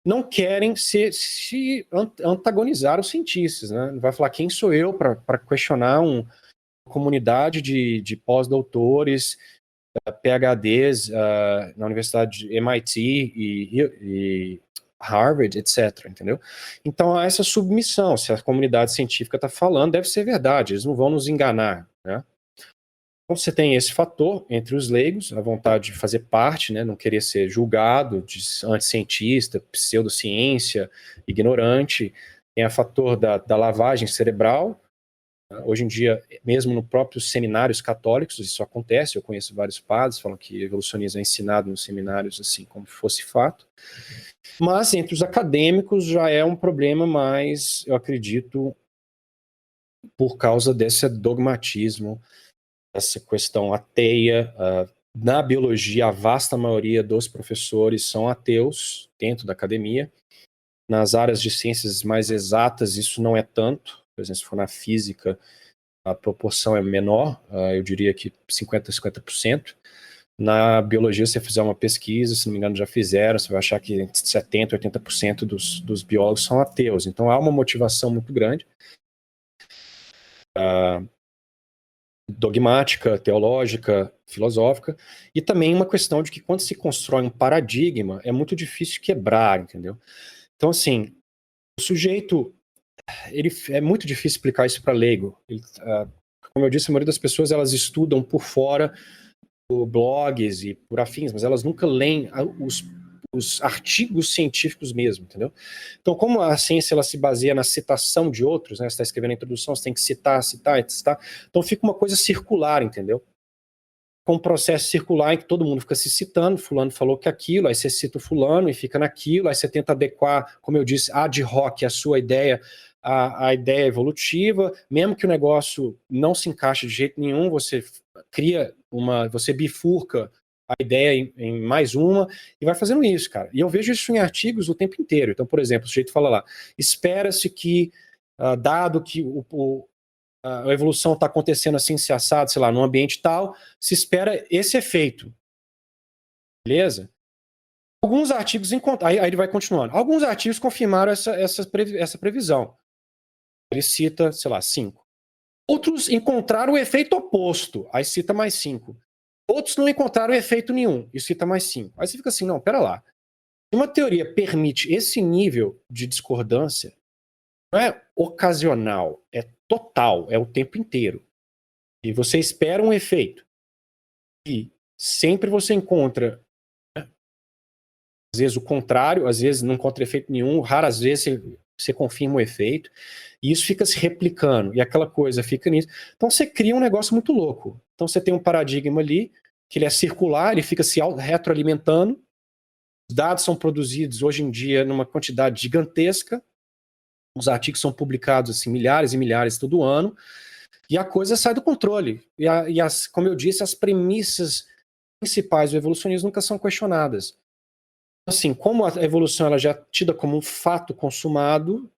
não querem se antagonizar os cientistas, né? Vai falar, quem sou eu para questionar uma comunidade de pós-doutores, PhDs na Universidade de MIT e Harvard, etc., entendeu? Então, há essa submissão, se a comunidade científica está falando, deve ser verdade, eles não vão nos enganar, né? Então, você tem esse fator entre os leigos, a vontade de fazer parte, né, não querer ser julgado de anticientista, pseudociência, ignorante. Tem o fator da lavagem cerebral. Hoje em dia, mesmo no próprios seminários católicos, isso acontece. Eu conheço vários padres que falam que evolucionismo é ensinado nos seminários assim como fosse fato. Mas entre os acadêmicos já é um problema mais, eu acredito, por causa desse dogmatismo, essa questão ateia. Na biologia, a vasta maioria dos professores são ateus dentro da academia. Nas áreas de ciências mais exatas, isso não é tanto. Por exemplo, se for na física, a proporção é menor, eu diria que 50% a 50%. Na biologia, se você fizer uma pesquisa, se não me engano já fizeram, você vai achar que 70% a 80% dos biólogos são ateus. Então há uma motivação muito grande. dogmática, teológica, filosófica, e também uma questão de que quando se constrói um paradigma, é muito difícil quebrar, entendeu? Então, assim, o sujeito, é muito difícil explicar isso para leigo. Como eu disse, a maioria das pessoas, elas estudam por fora, por blogs e por afins, mas elas nunca leem os artigos científicos mesmo, entendeu? Então, como a ciência ela se baseia na citação de outros, né? Você está escrevendo a introdução, você tem que citar, citar, citar. Então fica uma coisa circular, entendeu? Com um processo circular em que todo mundo fica se citando, fulano falou que aquilo, aí você cita o fulano e fica naquilo, aí você tenta adequar, como eu disse, ad hoc a sua ideia, a ideia evolutiva, mesmo que o negócio não se encaixe de jeito nenhum, você cria você bifurca a ideia em mais uma e vai fazendo isso, cara. E eu vejo isso em artigos o tempo inteiro. Então, por exemplo, o sujeito fala lá, espera-se que, dado que a evolução está acontecendo assim, se assado, sei lá, num ambiente tal, se espera esse efeito. Beleza? Alguns artigos aí ele vai continuando. Alguns artigos confirmaram essa previsão. Ele cita, sei lá, 5. Outros encontraram o efeito oposto, aí cita mais 5. Outros não encontraram efeito nenhum, e cita mais 5. Aí você fica assim, não, pera lá. Se uma teoria permite esse nível de discordância, não é ocasional, é total, é o tempo inteiro. E você espera um efeito. E sempre você encontra, né, às vezes o contrário, às vezes não encontra efeito nenhum, raras vezes você confirma o efeito, e isso fica se replicando, e aquela coisa fica nisso. Então você cria um negócio muito louco. Então você tem um paradigma ali, que ele é circular, ele fica se retroalimentando, os dados são produzidos hoje em dia numa quantidade gigantesca, os artigos são publicados assim, milhares e milhares todo ano, e a coisa sai do controle. Como eu disse, as premissas principais do evolucionismo nunca são questionadas. Assim, como a evolução ela já é tida como um fato consumado,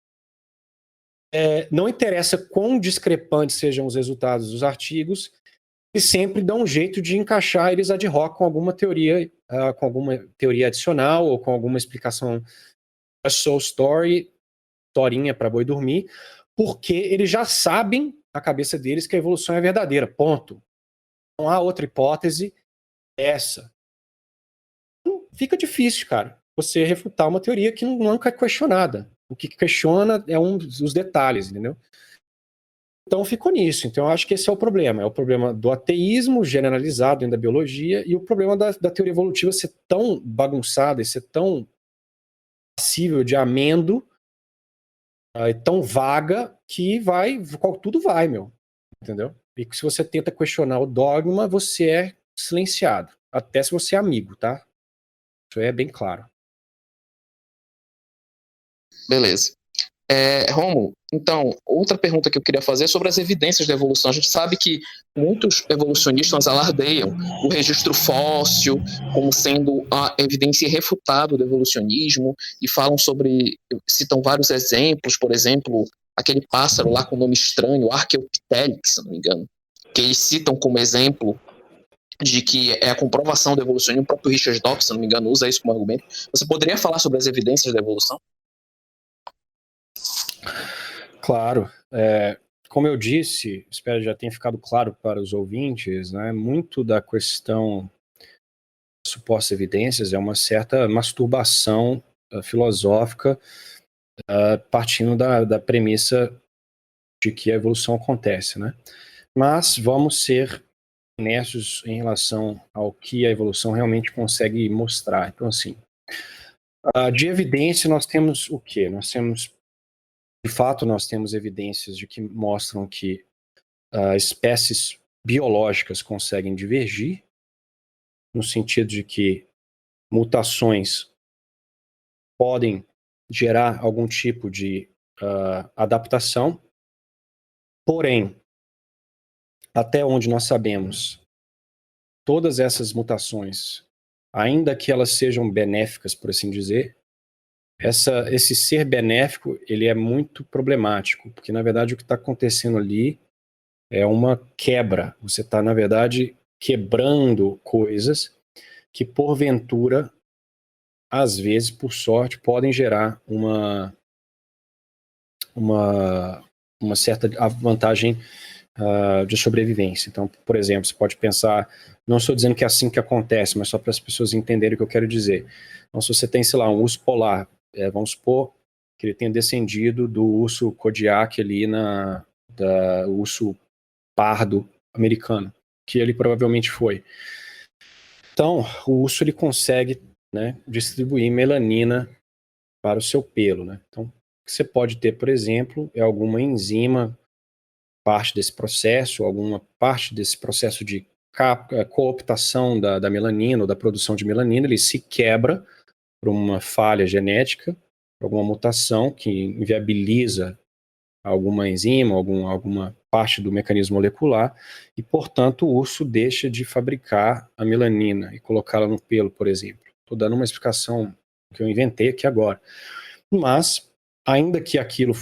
não interessa quão discrepantes sejam os resultados dos artigos, e sempre dão um jeito de encaixar eles ad hoc com alguma teoria adicional ou com alguma explicação soul story, historinha para boi dormir, porque eles já sabem na cabeça deles que a evolução é verdadeira, ponto. Não há outra hipótese essa. Então, fica difícil, cara, você refutar uma teoria que nunca é questionada. O que questiona é os detalhes, entendeu? Então ficou nisso. Então eu acho que esse é o problema. É o problema do ateísmo generalizado dentro da biologia e o problema da teoria evolutiva ser tão bagunçada e ser tão passível de amendo, tão vaga, que tudo vai, meu. Entendeu? E que se você tenta questionar o dogma, você é silenciado. Até se você é amigo, tá? Isso é bem claro. Beleza. Rômulo, então, outra pergunta que eu queria fazer é sobre as evidências da evolução. A gente sabe que muitos evolucionistas alardeiam o registro fóssil como sendo a evidência irrefutável do evolucionismo e citam vários exemplos, por exemplo, aquele pássaro lá com nome estranho, o Archaeopteryx, se não me engano, que eles citam como exemplo de que é a comprovação da evolução, e o próprio Richard Dawkins, se não me engano, usa isso como argumento. Você poderia falar sobre as evidências da evolução? Claro. Como eu disse, espero que já tenha ficado claro para os ouvintes, né, muito da questão das supostas evidências é uma certa masturbação filosófica, partindo da premissa de que a evolução acontece, né? Mas vamos ser honestos em relação ao que a evolução realmente consegue mostrar. Então, assim, de evidência nós temos o quê? De fato, nós temos evidências de que mostram que espécies biológicas conseguem divergir, no sentido de que mutações podem gerar algum tipo de adaptação, porém, até onde nós sabemos, todas essas mutações, ainda que elas sejam benéficas, por assim dizer, esse ser benéfico, ele é muito problemático, porque na verdade o que está acontecendo ali é uma quebra. Você está, na verdade, quebrando coisas que, porventura, às vezes, por sorte, podem gerar uma certa vantagem de sobrevivência. Então, por exemplo, você pode pensar, não estou dizendo que é assim que acontece, mas só para as pessoas entenderem o que eu quero dizer. Então, se você tem, sei lá, um urso polar, vamos supor que ele tenha descendido do urso Kodiak ali, do urso pardo americano, que ele provavelmente foi. Então, o urso ele consegue, né, distribuir melanina para o seu pelo, né? Então, o que você pode ter, por exemplo, é alguma enzima, parte desse processo, alguma parte desse processo de cooptação da melanina ou da produção de melanina, ele se quebra por uma falha genética, por alguma mutação que inviabiliza alguma enzima, alguma parte do mecanismo molecular, e, portanto, o urso deixa de fabricar a melanina e colocá-la no pelo, por exemplo. Estou dando uma explicação que eu inventei aqui agora. Mas, ainda que aquilo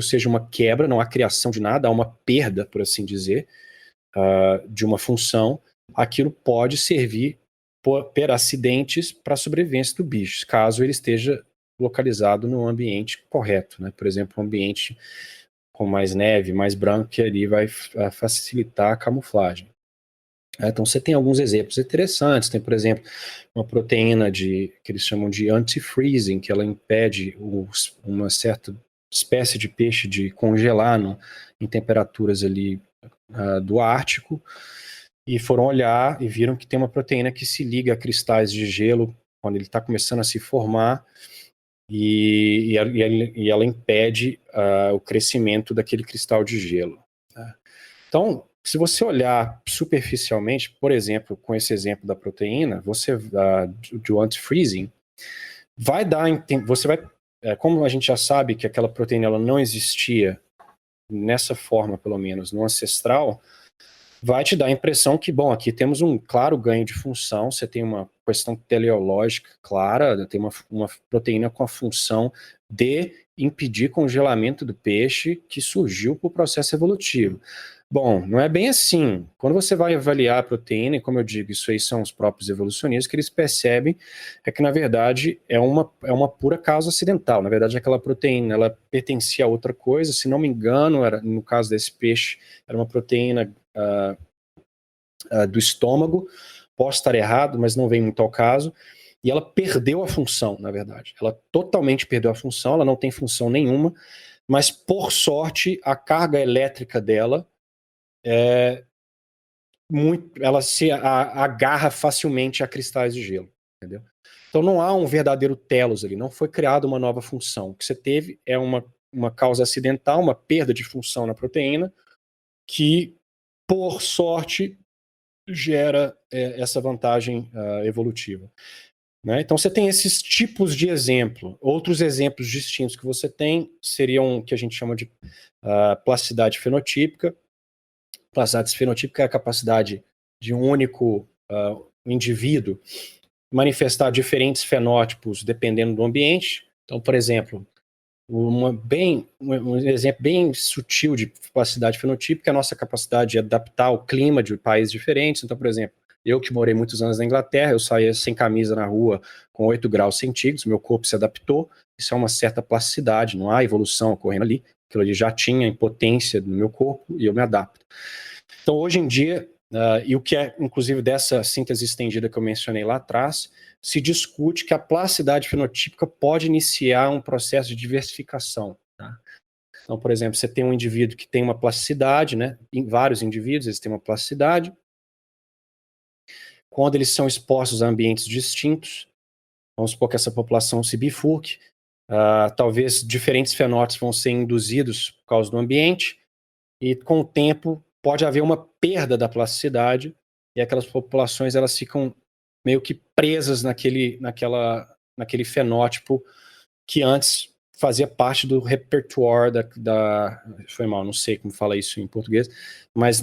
seja uma quebra, não há criação de nada, há uma perda, por assim dizer, de uma função, aquilo pode servir por acidentes para a sobrevivência do bicho, caso ele esteja localizado no ambiente correto, né? Por exemplo, um ambiente com mais neve, mais branco, que ali vai facilitar a camuflagem. Então você tem alguns exemplos interessantes, tem, por exemplo, uma proteína que eles chamam de anti-freezing, que ela impede uma certa espécie de peixe de congelar em temperaturas ali do Ártico, e foram olhar e viram que tem uma proteína que se liga a cristais de gelo quando ele está começando a se formar, e ela impede o crescimento daquele cristal de gelo. Então, se você olhar superficialmente, por exemplo, com esse exemplo da proteína, do anti-freezing, você vai, como a gente já sabe que aquela proteína ela não existia nessa forma, pelo menos, no ancestral, vai te dar a impressão que, bom, aqui temos um claro ganho de função, você tem uma questão teleológica clara, tem uma proteína com a função de impedir congelamento do peixe que surgiu por processo evolutivo. Bom, não é bem assim. Quando você vai avaliar a proteína, e como eu digo, isso aí são os próprios evolucionistas, que eles percebem que, na verdade, é uma pura causa acidental. Na verdade, aquela proteína, ela pertencia a outra coisa, se não me engano, no caso desse peixe, era uma proteína do estômago, posso estar errado, mas não vem muito ao caso, e ela perdeu a função, na verdade. Ela totalmente perdeu a função, ela não tem função nenhuma, mas, por sorte, a carga elétrica dela ela se agarra facilmente a cristais de gelo, entendeu? Então não há um verdadeiro telos ali, não foi criada uma nova função. O que você teve é uma causa acidental, uma perda de função na proteína, que, por sorte, gera essa vantagem evolutiva. Né? Então você tem esses tipos de exemplo. Outros exemplos distintos que você tem seriam o que a gente chama de plasticidade fenotípica. Plasticidade fenotípica é a capacidade de um único indivíduo manifestar diferentes fenótipos dependendo do ambiente. Então, por exemplo, um exemplo bem sutil de plasticidade fenotípica é a nossa capacidade de adaptar ao clima de países diferentes. Então, por exemplo, eu que morei muitos anos na Inglaterra, eu saía sem camisa na rua com 8 graus centígrados, meu corpo se adaptou, isso é uma certa plasticidade, não há evolução ocorrendo ali, aquilo ali já tinha impotência no meu corpo e eu me adapto. Então, hoje em dia, e o que é, inclusive, dessa síntese estendida que eu mencionei lá atrás, se discute que a plasticidade fenotípica pode iniciar um processo de diversificação. Tá? Então, por exemplo, você tem um indivíduo que tem uma plasticidade, né? Em vários indivíduos eles têm uma plasticidade. Quando eles são expostos a ambientes distintos, vamos supor que essa população se bifurque, talvez diferentes fenótipos vão ser induzidos por causa do ambiente, e com o tempo pode haver uma perda da plasticidade, e aquelas populações elas ficam meio que presas naquele fenótipo que antes fazia parte do repertoire foi mal, não sei como fala isso em português, mas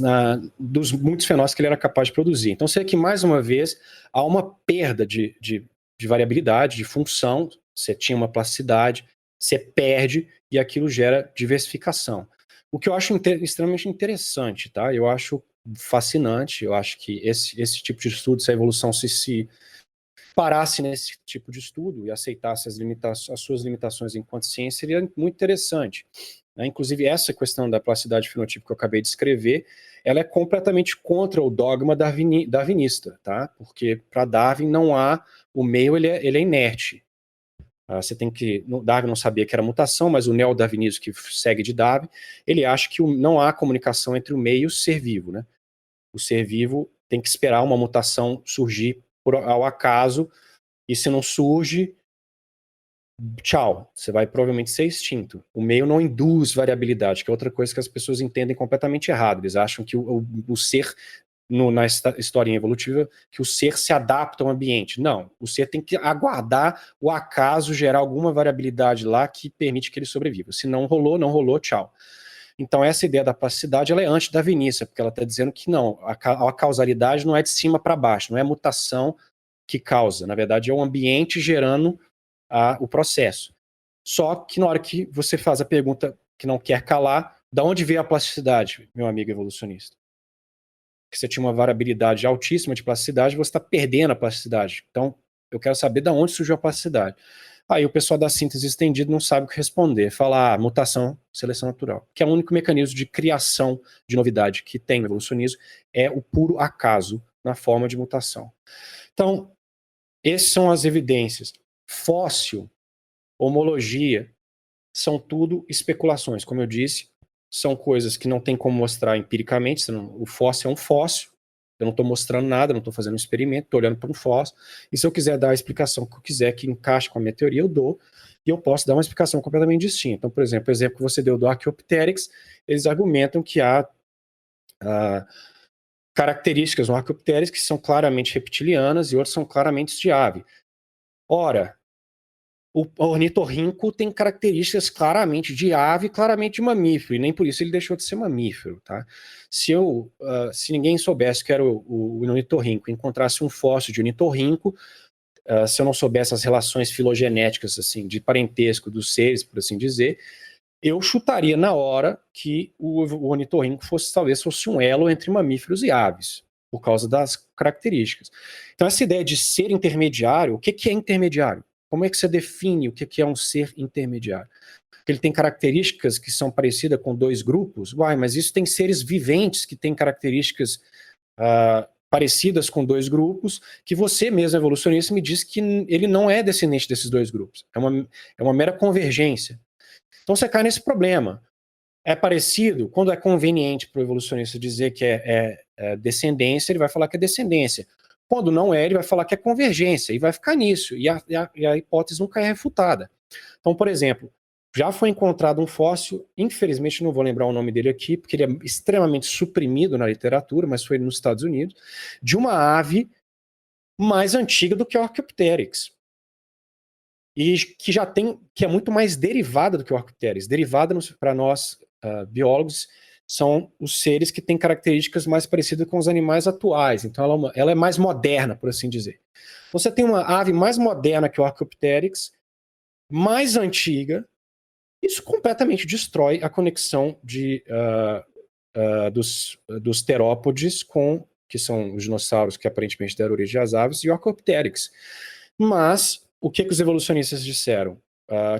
dos muitos fenótipos que ele era capaz de produzir. Então você vê que, mais uma vez, há uma perda de variabilidade, de função, você tinha uma plasticidade, você perde, e aquilo gera diversificação. O que eu acho extremamente interessante, tá? Eu acho fascinante, eu acho que esse tipo de estudo, se a evolução se parasse nesse tipo de estudo e aceitasse as suas limitações enquanto ciência, seria muito interessante. né? Inclusive, essa questão da plasticidade fenotípica que eu acabei de escrever, ela é completamente contra o dogma darwinista, tá? Porque para Darwin não há, o meio ele é inerte. Você tem que, Darwin não sabia que era mutação, mas o neodarwinismo que segue de Darwin, ele acha que não há comunicação entre o meio e o ser vivo, né? O ser vivo tem que esperar uma mutação surgir ao acaso, e se não surge, tchau, você vai provavelmente ser extinto. O meio não induz variabilidade, que é outra coisa que as pessoas entendem completamente errado. Eles acham que o ser, na historinha evolutiva, que o ser se adapta ao ambiente. Não, o ser tem que aguardar o acaso gerar alguma variabilidade lá que permite que ele sobreviva. Se não rolou, tchau. Então essa ideia da plasticidade, ela é anti-darwinista, porque ela está dizendo que não, a causalidade não é de cima para baixo, não é a mutação que causa, na verdade é o ambiente gerando o processo. Só que na hora que você faz a pergunta que não quer calar, da onde veio a plasticidade, meu amigo evolucionista? Que você tinha uma variabilidade altíssima de plasticidade, você está perdendo a plasticidade. Então, eu quero saber de onde surgiu a plasticidade. Aí o pessoal da síntese estendida não sabe o que responder. Fala, mutação, seleção natural. Que é o único mecanismo de criação de novidade que tem no evolucionismo, é o puro acaso na forma de mutação. Então, essas são as evidências. Fóssil, homologia, são tudo especulações. Como eu disse, são coisas que não tem como mostrar empiricamente. O fóssil é um fóssil. Eu não estou mostrando nada, não estou fazendo um experimento, estou olhando para um fóssil. E se eu quiser dar a explicação que eu quiser, que encaixe com a minha teoria, eu dou. E eu posso dar uma explicação completamente distinta. Então, por exemplo, o exemplo que você deu do Archaeopteryx, eles argumentam que há características no Archaeopteryx que são claramente reptilianas e outras são claramente de ave. Ora, o ornitorrinco tem características claramente de ave, claramente de mamífero, e nem por isso ele deixou de ser mamífero, tá? Se ninguém soubesse que era o ornitorrinco, encontrasse um fóssil de ornitorrinco, se eu não soubesse as relações filogenéticas, assim, de parentesco dos seres, por assim dizer, eu chutaria na hora que o ornitorrinco talvez fosse um elo entre mamíferos e aves, por causa das características. Então essa ideia de ser intermediário, o que é intermediário? Como é que você define o que é um ser intermediário? Ele tem características que são parecidas com dois grupos? Mas isso tem seres viventes que têm características parecidas com dois grupos, que você mesmo, evolucionista, me diz que ele não é descendente desses dois grupos. É uma mera convergência. Então você cai nesse problema. É parecido, quando é conveniente para o evolucionista dizer que é descendência, ele vai falar que é descendência. Quando não é, ele vai falar que é convergência, e vai ficar nisso, e a hipótese nunca é refutada. Então, por exemplo, já foi encontrado um fóssil, infelizmente não vou lembrar o nome dele aqui, porque ele é extremamente suprimido na literatura, mas foi nos Estados Unidos, de uma ave mais antiga do que o Archaeopteryx. E que é muito mais derivada do que o Archaeopteryx. Derivada, para nós, biólogos, são os seres que têm características mais parecidas com os animais atuais. Então ela é mais moderna, por assim dizer. Você tem uma ave mais moderna que o Archaeopteryx, mais antiga. Isso completamente destrói a conexão dos terópodes que são os dinossauros que aparentemente deram origem às aves, e o Archaeopteryx. Mas o que os evolucionistas disseram?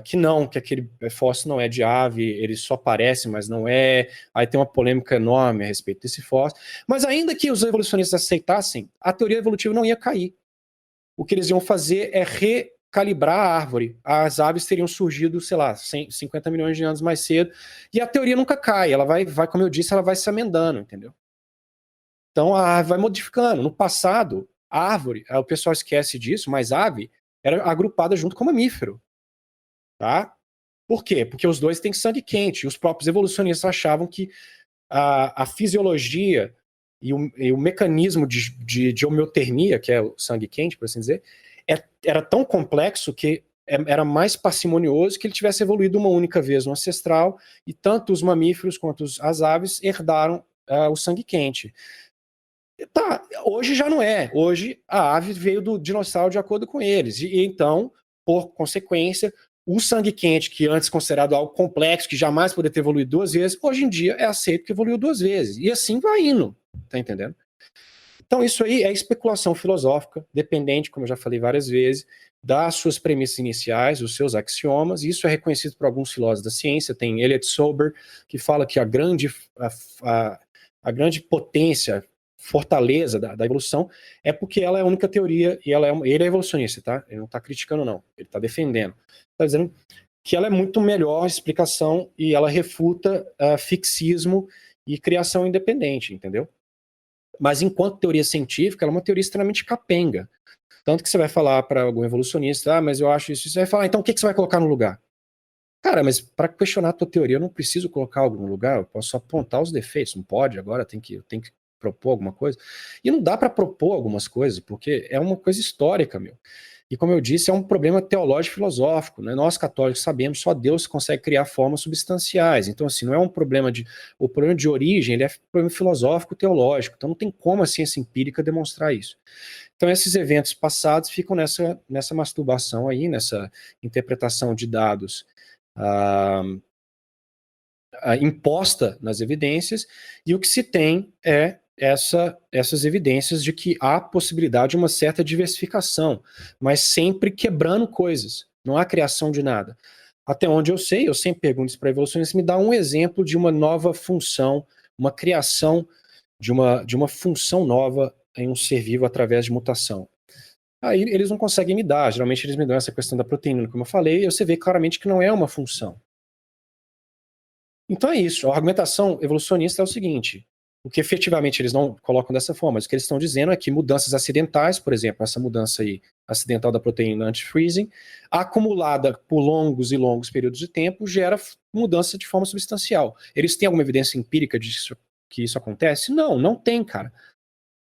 Que aquele fóssil não é de ave, ele só parece, mas não é. Aí tem uma polêmica enorme a respeito desse fóssil. Mas ainda que os evolucionistas aceitassem, a teoria evolutiva não ia cair. O que eles iam fazer é recalibrar a árvore. As aves teriam surgido, sei lá, 50 milhões de anos mais cedo, e a teoria nunca cai. Ela vai, como eu disse, ela vai se amendando, entendeu? Então a árvore vai modificando. No passado, a árvore, o pessoal esquece disso, mas a ave era agrupada junto com o mamífero. Tá? Por quê? Porque os dois têm sangue quente. E os próprios evolucionistas achavam que a fisiologia e o mecanismo de homeotermia, que é o sangue quente, por assim dizer, era tão complexo que era mais parcimonioso que ele tivesse evoluído uma única vez no ancestral, e tanto os mamíferos quanto as aves herdaram o sangue quente. Tá, hoje já não é. Hoje a ave veio do dinossauro de acordo com eles. E então, por consequência, o sangue quente, que antes considerado algo complexo, que jamais poderia ter evoluído duas vezes, hoje em dia é aceito que evoluiu duas vezes. E assim vai indo, tá entendendo? Então isso aí é especulação filosófica, dependente, como eu já falei várias vezes, das suas premissas iniciais, os seus axiomas. Isso é reconhecido por alguns filósofos da ciência. Tem Elliot Sober, que fala que a grande potência, fortaleza da evolução é porque ela é a única teoria, e ele é evolucionista, tá? Ele não está criticando, não. Ele está defendendo. Está dizendo que ela é muito melhor explicação e ela refuta fixismo e criação independente, entendeu? Mas enquanto teoria científica, ela é uma teoria extremamente capenga. Tanto que você vai falar para algum evolucionista, mas eu acho isso, você vai falar, então o que você vai colocar no lugar? Cara, mas para questionar a tua teoria, eu não preciso colocar algo no lugar, eu posso apontar os defeitos, não pode, agora eu tenho que propor alguma coisa. E não dá para propor algumas coisas, porque é uma coisa histórica, meu. E como eu disse, é um problema teológico filosófico, né? Nós católicos sabemos, só Deus consegue criar formas substanciais. Então, assim, não é um problema o problema de origem, ele é um problema filosófico teológico. Então não tem como a ciência empírica demonstrar isso. Então esses eventos passados ficam nessa masturbação aí, nessa interpretação de dados imposta nas evidências, e o que se tem é essas evidências de que há possibilidade de uma certa diversificação, mas sempre quebrando coisas, não há criação de nada. Até onde eu sei, eu sempre pergunto isso para evolucionistas, me dá um exemplo de uma nova função, uma criação de uma função nova em um ser vivo através de mutação. Aí eles não conseguem me dar, geralmente eles me dão essa questão da proteína, como eu falei, e você vê claramente que não é uma função. Então é isso, a argumentação evolucionista é o seguinte, o que efetivamente eles não colocam dessa forma, mas o que eles estão dizendo é que mudanças acidentais, por exemplo, essa mudança aí acidental da proteína anti-freezing, acumulada por longos e longos períodos de tempo, gera mudança de forma substancial. Eles têm alguma evidência empírica de que isso acontece? Não, não tem, cara.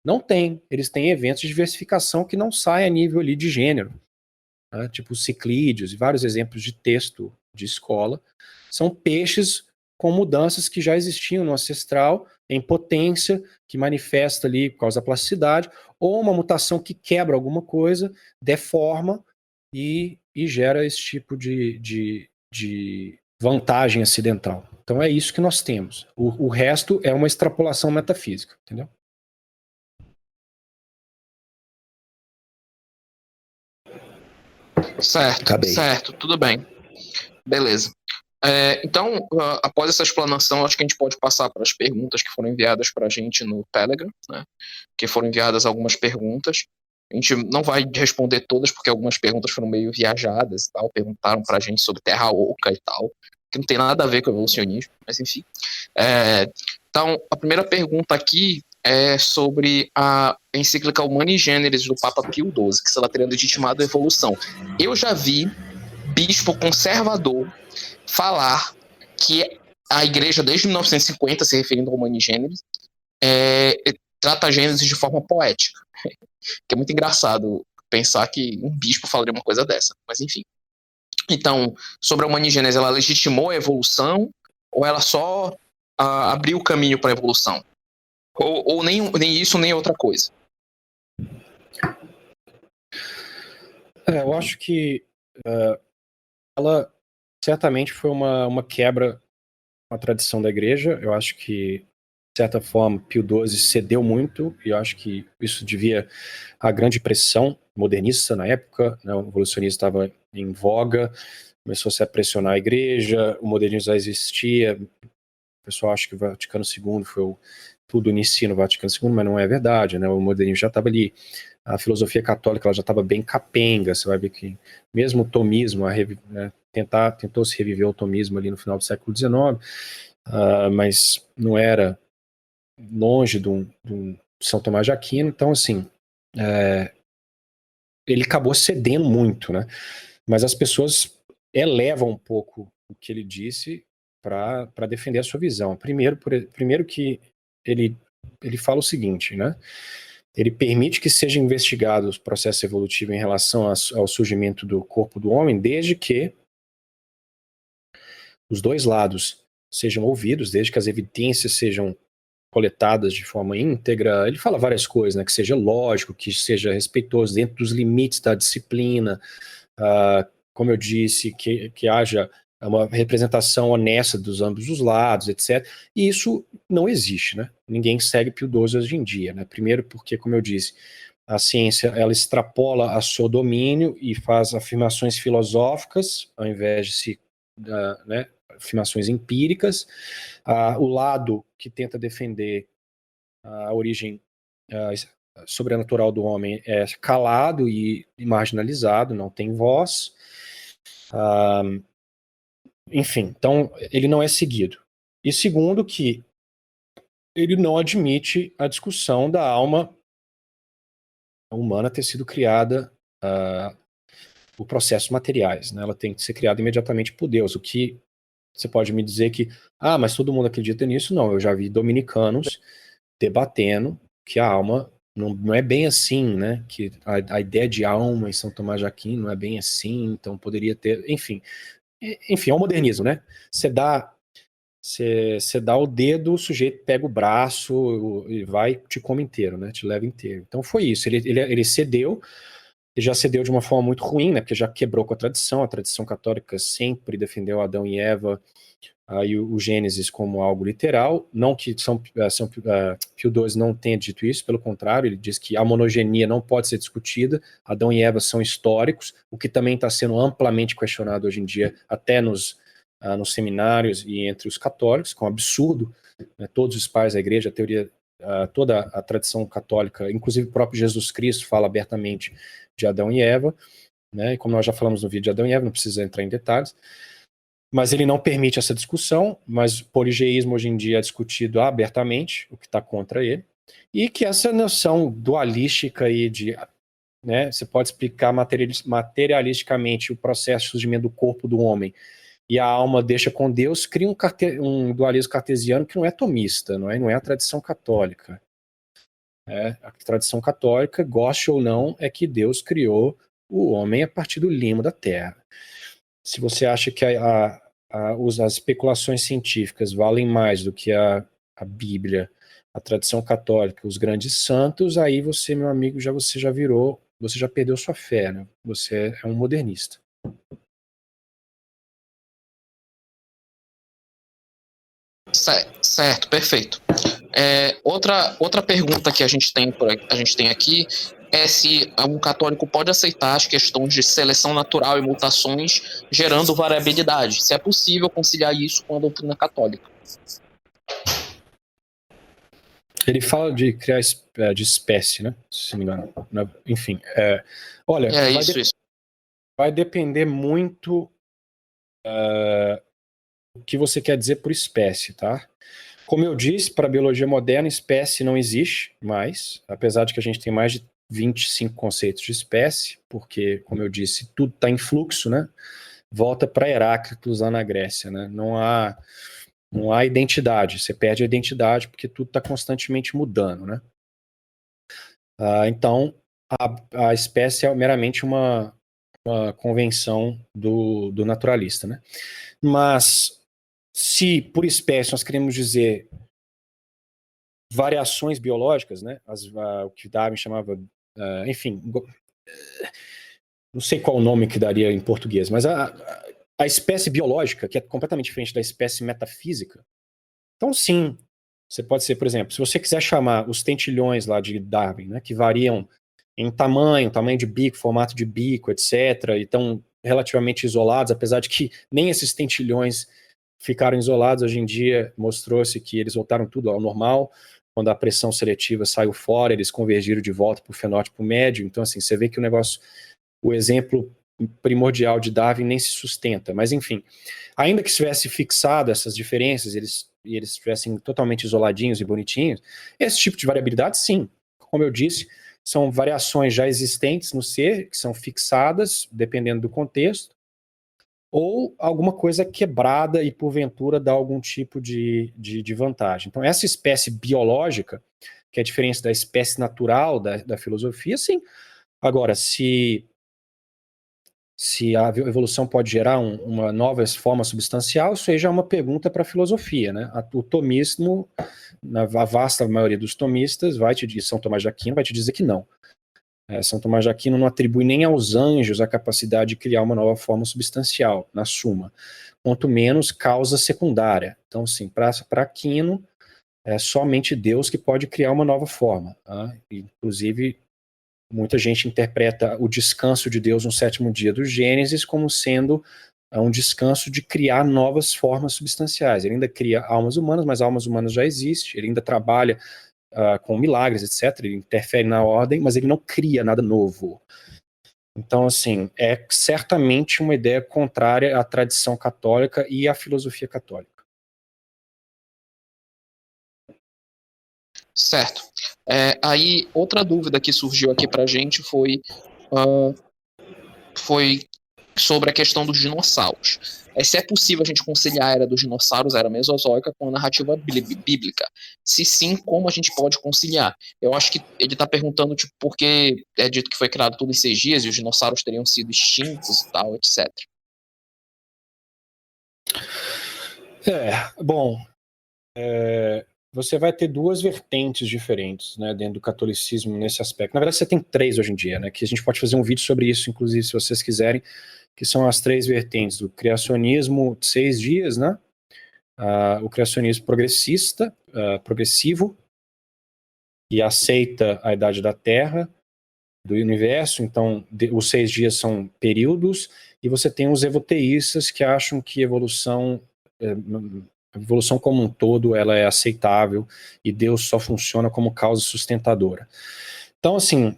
Não tem. Eles têm eventos de diversificação que não saem a nível ali de gênero. Né? Tipo ciclídeos e vários exemplos de texto de escola. São peixes com mudanças que já existiam no ancestral, em potência, que manifesta ali por causa da plasticidade, ou uma mutação que quebra alguma coisa, deforma e gera esse tipo de vantagem acidental. Então é isso que nós temos. O resto é uma extrapolação metafísica, entendeu? Certo, Acabei. certo, tudo bem. Beleza. Então, após essa explanação, acho que a gente pode passar para as perguntas que foram enviadas para a gente no Telegram, né? Que foram enviadas algumas perguntas. A gente não vai responder todas, porque algumas perguntas foram meio viajadas e tal. Perguntaram para a gente sobre Terra Oca e tal, que não tem nada a ver com evolucionismo, mas enfim. Então, a primeira pergunta aqui é sobre a encíclica Humani Generis do Papa Pio XII, que se ela teria legitimado a evolução. Eu já vi bispo conservador falar que a igreja, desde 1950, se referindo ao Humani Generis, trata a Gênesis de forma poética. Que é muito engraçado pensar que um bispo falaria uma coisa dessa, mas enfim. Então, sobre a Humani Generis, ela legitimou a evolução ou ela só abriu o caminho para a evolução? Ou nem isso, nem outra coisa? Eu acho que ela certamente foi uma quebra com a tradição da igreja. Eu acho que, de certa forma, Pio XII cedeu muito, e eu acho que isso devia à grande pressão modernista na época, né? O evolucionismo estava em voga, começou a se pressionar a igreja, o modernismo já existia, o pessoal acha que o Vaticano II foi tudo inicia no Vaticano II, mas não é verdade, né? O modernismo já estava ali, a filosofia católica ela já estava bem capenga, você vai ver que mesmo o tomismo, né, tentou se reviver o tomismo ali no final do século XIX, mas não era longe de um São Tomás de Aquino, então assim, ele acabou cedendo muito, né? Mas as pessoas elevam um pouco o que ele disse para defender a sua visão. Primeiro que ele fala o seguinte, né? Ele permite que seja investigado o processo evolutivo em relação ao surgimento do corpo do homem, desde que os dois lados sejam ouvidos, desde que as evidências sejam coletadas de forma íntegra. Ele fala várias coisas, né? Que seja lógico, que seja respeitoso dentro dos limites da disciplina, como eu disse, que haja uma representação honesta dos ambos os lados, etc. E isso não existe, né? Ninguém segue Pio XII hoje em dia, né? Primeiro porque, como eu disse, a ciência ela extrapola a seu domínio e faz afirmações filosóficas ao invés de né, afirmações empíricas. O lado que tenta defender a origem sobrenatural do homem é calado e marginalizado, não tem voz. Enfim, então ele não é seguido. E segundo, que ele não admite a discussão da alma humana ter sido criada por processos materiais, né? Ela tem que ser criada imediatamente por Deus, o que você pode me dizer que, mas todo mundo acredita nisso? Não, eu já vi dominicanos debatendo que a alma não é bem assim, né? Que a ideia de alma em São Tomás de Aquino não é bem assim, então poderia ter, enfim, é o modernismo, né? Você dá o dedo, o sujeito pega o braço e vai, te come inteiro, né? Te leva inteiro. Então foi isso, ele cedeu. Ele já cedeu de uma forma muito ruim, né? Porque já quebrou com a tradição católica sempre defendeu Adão e Eva e o Gênesis como algo literal. Não que Pio XII não tenha dito isso, pelo contrário, ele diz que a monogenia não pode ser discutida, Adão e Eva são históricos, o que também está sendo amplamente questionado hoje em dia, até nos seminários e entre os católicos, que é um absurdo, né? Todos os pais da igreja, a teoria, toda a tradição católica, inclusive o próprio Jesus Cristo fala abertamente de Adão e Eva, né? E como nós já falamos no vídeo de Adão e Eva, não precisa entrar em detalhes, mas ele não permite essa discussão, mas o poligeísmo hoje em dia é discutido abertamente, o que está contra ele, e que essa noção dualística aí de, né, você pode explicar materialisticamente o processo de surgimento do corpo do homem e a alma deixa com Deus, cria um dualismo cartesiano que não é tomista, não é a tradição católica. A tradição católica, goste ou não, é que Deus criou o homem a partir do limo da terra. Se você acha que as especulações científicas valem mais do que a Bíblia, a tradição católica, os grandes santos, aí você, meu amigo, você já perdeu sua fé, né? Você é um modernista. Certo, perfeito. Outra pergunta que a gente tem aqui é se um católico pode aceitar as questões de seleção natural e mutações gerando variabilidade. Se é possível conciliar isso com a doutrina católica. Ele fala de criar de espécie, né? Se não me engano. Enfim, olha, vai depender muito o que você quer dizer por espécie, tá? Como eu disse, para a biologia moderna, espécie não existe mais, apesar de que a gente tem mais de 25 conceitos de espécie, porque, como eu disse, tudo está em fluxo, né? Volta para Heráclitos lá na Grécia, né? Não há identidade, você perde a identidade porque tudo está constantemente mudando, né? Então, a espécie é meramente uma convenção do naturalista, né? Mas se por espécie nós queremos dizer variações biológicas, né? O que Darwin chamava, enfim, não sei qual o nome que daria em português, mas a espécie biológica, que é completamente diferente da espécie metafísica. Então, sim, você pode ser, por exemplo, se você quiser chamar os tentilhões lá de Darwin, né, que variam em tamanho de bico, formato de bico, etc., e estão relativamente isolados, apesar de que nem esses tentilhões ficaram isolados. Hoje em dia mostrou-se que eles voltaram tudo ao normal. Quando a pressão seletiva saiu fora, eles convergiram de volta para o fenótipo médio. Então, assim, você vê que o exemplo primordial de Darwin nem se sustenta. Mas, enfim, ainda que estivesse fixado essas diferenças, eles estivessem totalmente isoladinhos e bonitinhos, esse tipo de variabilidade, sim, como eu disse, são variações já existentes no ser, que são fixadas, dependendo do contexto, ou alguma coisa quebrada e, porventura, dá algum tipo de vantagem. Então, essa espécie biológica, que é a diferença da espécie natural da filosofia, sim. Agora, se a evolução pode gerar uma nova forma substancial, isso aí já é uma pergunta para a filosofia, né? O tomismo, a vasta maioria dos tomistas, São Tomás de Aquino vai te dizer que não. São Tomás de Aquino não atribui nem aos anjos a capacidade de criar uma nova forma substancial, na suma, quanto menos causa secundária. Então, assim, para Aquino, é somente Deus que pode criar uma nova forma. Tá? Inclusive, muita gente interpreta o descanso de Deus no sétimo dia do Gênesis como sendo um descanso de criar novas formas substanciais. Ele ainda cria almas humanas, mas almas humanas já existem, ele ainda trabalha com milagres, etc. Ele interfere na ordem, mas ele não cria nada novo. Então, assim, é certamente uma ideia contrária à tradição católica e à filosofia católica. Certo. Aí, outra dúvida que surgiu aqui pra gente foi sobre a questão dos dinossauros. Se é possível a gente conciliar a era dos dinossauros, a era mesozoica, com a narrativa bíblica. Se sim, como a gente pode conciliar? Eu acho que ele está perguntando, tipo, por que é dito que foi criado tudo em 6 dias e os dinossauros teriam sido extintos e tal, etc. Bom, você vai ter duas vertentes diferentes, né, dentro do catolicismo nesse aspecto. Na verdade, você tem 3 hoje em dia, né, que a gente pode fazer um vídeo sobre isso, inclusive, se vocês quiserem, que são as 3 vertentes do criacionismo de 6 dias, né, o criacionismo progressista, progressivo, e aceita a idade da Terra, do universo, então os 6 dias são períodos, e você tem os evoteístas que acham que a evolução como um todo ela é aceitável e Deus só funciona como causa sustentadora. Então, assim,